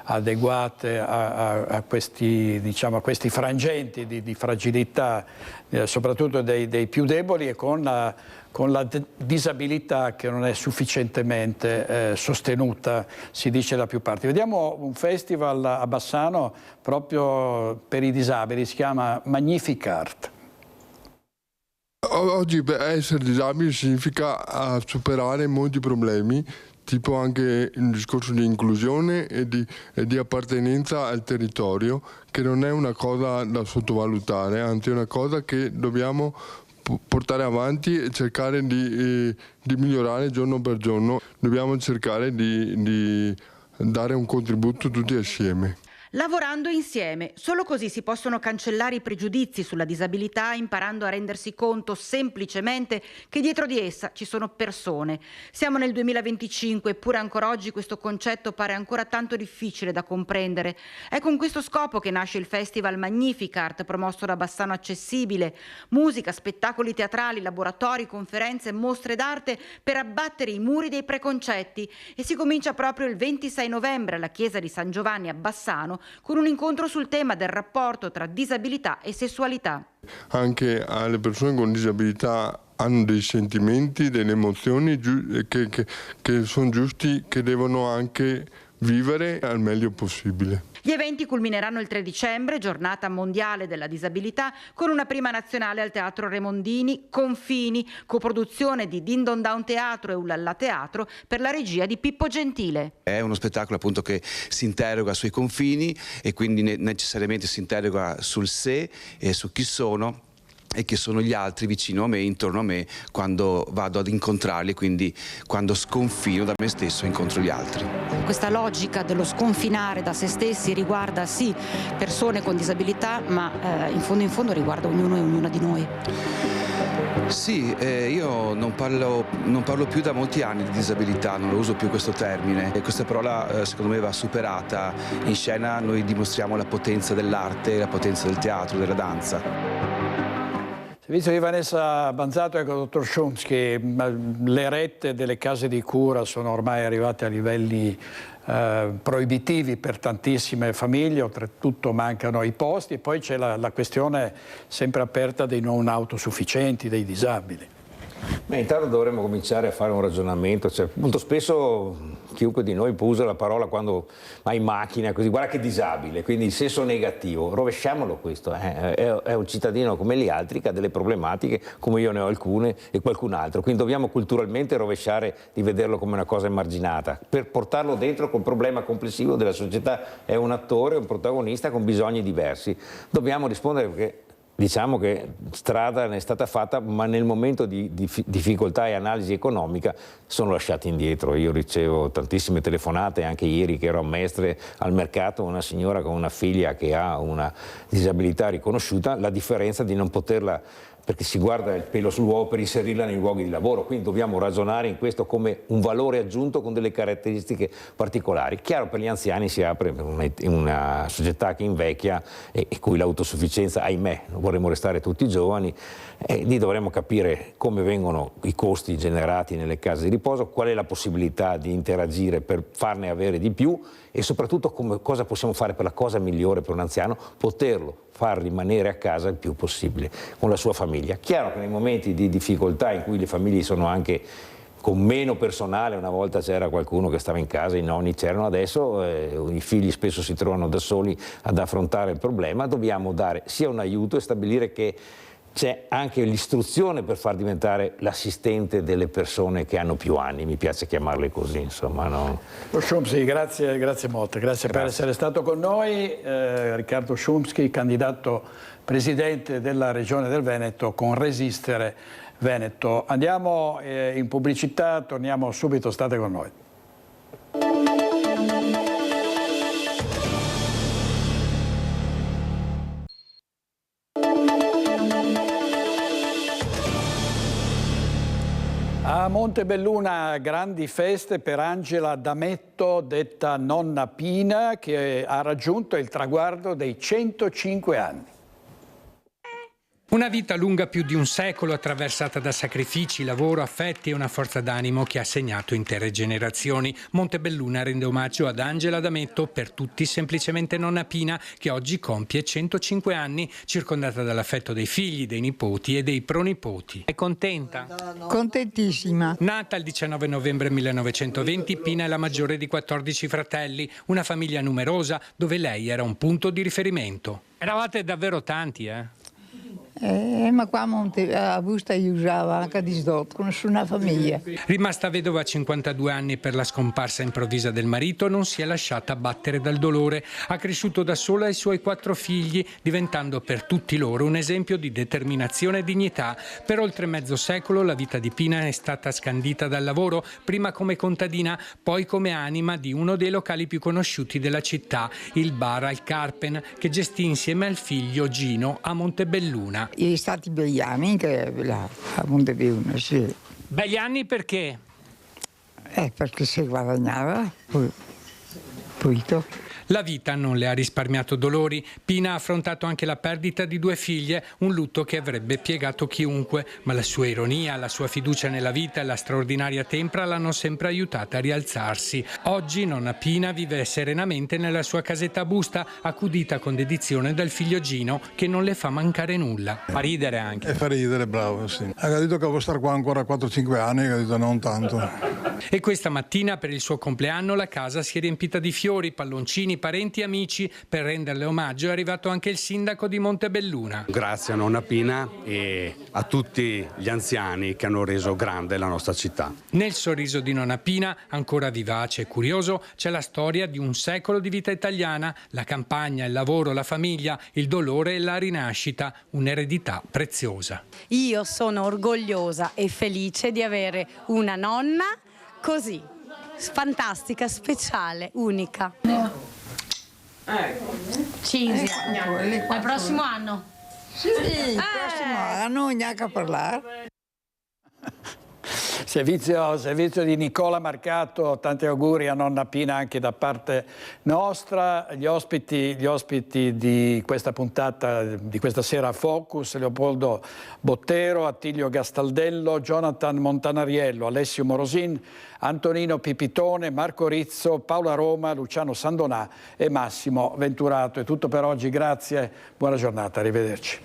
adeguate a questi, diciamo, a questi frangenti di fragilità, soprattutto dei più deboli, e con la disabilità che non è sufficientemente sostenuta, si dice da più parti. Vediamo un festival a Bassano proprio per i disabili, si chiama Magnificart. Oggi essere disabili significa superare molti problemi, tipo anche il discorso di inclusione e di appartenenza al territorio, che non è una cosa da sottovalutare, anzi è una cosa che dobbiamo portare avanti e cercare di migliorare giorno per giorno. Dobbiamo cercare di dare un contributo tutti assieme. Lavorando insieme, solo così si possono cancellare i pregiudizi sulla disabilità, imparando a rendersi conto semplicemente che dietro di essa ci sono persone. Siamo nel 2025, eppure ancora oggi questo concetto pare ancora tanto difficile da comprendere. È con questo scopo che nasce il Festival Magnificart, promosso da Bassano Accessibile. Musica, spettacoli teatrali, laboratori, conferenze, mostre d'arte per abbattere i muri dei preconcetti. E si comincia proprio il 26 novembre alla chiesa di San Giovanni a Bassano, con un incontro sul tema del rapporto tra disabilità e sessualità. Anche alle persone con disabilità hanno dei sentimenti, delle emozioni che sono giusti, che devono anche vivere al meglio possibile. Gli eventi culmineranno il 3 dicembre, giornata mondiale della disabilità, con una prima nazionale al Teatro Remondini, Confini, coproduzione di Din Don Down Teatro e Ullalla Teatro per la regia di Pippo Gentile. È uno spettacolo appunto che si interroga sui confini e quindi necessariamente si interroga sul sé e su chi sono e che sono gli altri vicino a me, intorno a me, quando vado ad incontrarli, quindi quando sconfino da me stesso incontro gli altri. Questa logica dello sconfinare da se stessi riguarda sì persone con disabilità, ma in fondo riguarda ognuno e ognuna di noi. Sì, io non parlo più da molti anni di disabilità, non lo uso più questo termine. E questa parola secondo me va superata. In scena noi dimostriamo la potenza dell'arte, la potenza del teatro, della danza. Servizio di Vanessa Banzato, ecco, dottor Szumski, le rette delle case di cura sono ormai arrivate a livelli proibitivi per tantissime famiglie, oltretutto mancano i posti, e poi c'è la questione sempre aperta dei non autosufficienti, dei disabili. Beh, intanto dovremmo cominciare a fare un ragionamento, cioè, molto spesso chiunque di noi usa la parola quando va in macchina, così, guarda che disabile, quindi il senso negativo, rovesciamolo questo, è un cittadino come gli altri che ha delle problematiche, come io ne ho alcune e qualcun altro, quindi dobbiamo culturalmente rovesciare di vederlo come una cosa emarginata, per portarlo dentro col problema complessivo della società, è un attore, un protagonista con bisogni diversi, dobbiamo rispondere perché diciamo che strada ne è stata fatta, ma nel momento di difficoltà e analisi economica sono lasciati indietro. Io ricevo tantissime telefonate, anche ieri che ero a Mestre al mercato, una signora con una figlia che ha una disabilità riconosciuta, la differenza di non poterla, perché si guarda il pelo sull'uovo, per inserirla nei luoghi di lavoro, quindi dobbiamo ragionare in questo come un valore aggiunto con delle caratteristiche particolari. Chiaro, per gli anziani si apre una società che invecchia e cui l'autosufficienza, ahimè, vorremmo restare tutti giovani, lì dovremmo capire come vengono i costi generati nelle case di riposo, qual è la possibilità di interagire per farne avere di più e soprattutto cosa possiamo fare per la cosa migliore per un anziano, poterlo far rimanere a casa il più possibile con la sua famiglia. Chiaro che nei momenti di difficoltà in cui le famiglie sono anche con meno personale, una volta c'era qualcuno che stava in casa, i nonni c'erano, adesso i figli spesso si trovano da soli ad affrontare il problema, dobbiamo dare sia un aiuto e stabilire che c'è anche l'istruzione per far diventare l'assistente delle persone che hanno più anni, mi piace chiamarle così, insomma. No? Szumski, grazie molto, grazie per essere stato con noi. Riccardo Szumski, candidato presidente della Regione del Veneto con Resistere Veneto. Andiamo in pubblicità, torniamo subito, state con noi. A Montebelluna grandi feste per Angela D'Ametto, detta Nonna Pina, che ha raggiunto il traguardo dei 105 anni. Una vita lunga più di un secolo, attraversata da sacrifici, lavoro, affetti e una forza d'animo che ha segnato intere generazioni. Montebelluna rende omaggio ad Angela D'Ametto, per tutti semplicemente Nonna Pina, che oggi compie 105 anni, circondata dall'affetto dei figli, dei nipoti e dei pronipoti. È contenta? Contentissima. Nata il 19 novembre 1920, Pina è la maggiore di 14 fratelli, una famiglia numerosa dove lei era un punto di riferimento. Eravate davvero tanti, Ma qua a Busta usava anche di sdotto, con una famiglia. Rimasta vedova a 52 anni per la scomparsa improvvisa del marito, non si è lasciata abbattere dal dolore. Ha cresciuto da sola i suoi 4 figli, diventando per tutti loro un esempio di determinazione e dignità. Per oltre mezzo secolo la vita di Pina è stata scandita dal lavoro, prima come contadina, poi come anima di uno dei locali più conosciuti della città, il bar al Carpen, che gestì insieme al figlio Gino a Montebelluna. Gli stati begli anni che a Montebelluna, sì. Begli anni perché? Perché si guadagnava, poi. La vita non le ha risparmiato dolori. Pina ha affrontato anche la perdita di 2 figlie, un lutto che avrebbe piegato chiunque, ma la sua ironia, la sua fiducia nella vita e la straordinaria tempra l'hanno sempre aiutata a rialzarsi. Oggi Nonna Pina vive serenamente nella sua casetta a Busta, accudita con dedizione dal figlio Gino, che non le fa mancare nulla. Fa ridere anche. E fa ridere, bravo, sì. Ha detto che devo stare qua ancora 4-5 anni, ha detto non tanto. E questa mattina, per il suo compleanno, la casa si è riempita di fiori, palloncini, parenti e amici. Per renderle omaggio è arrivato anche il sindaco di Montebelluna. Grazie a Nonna Pina e a tutti gli anziani che hanno reso grande la nostra città. Nel sorriso di Nonna Pina, ancora vivace e curioso, c'è la storia di un secolo di vita italiana, la campagna, il lavoro, la famiglia, il dolore e la rinascita, un'eredità preziosa. Io sono orgogliosa e felice di avere una nonna così, fantastica, speciale, unica. Cinzia, al prossimo anno. Sì, il prossimo anno neanche a parlare. Servizio di Nicola Marcato, tanti auguri a Nonna Pina anche da parte nostra. Gli ospiti di questa puntata, di questa sera a Focus: Leopoldo Bottero, Attilio Gastaldello, Jonathan Montanariello, Alessio Morosin, Antonino Pipitone, Marco Rizzo, Paola Roma, Luciano Sandonà e Massimo Venturato. È tutto per oggi, grazie, buona giornata, arrivederci.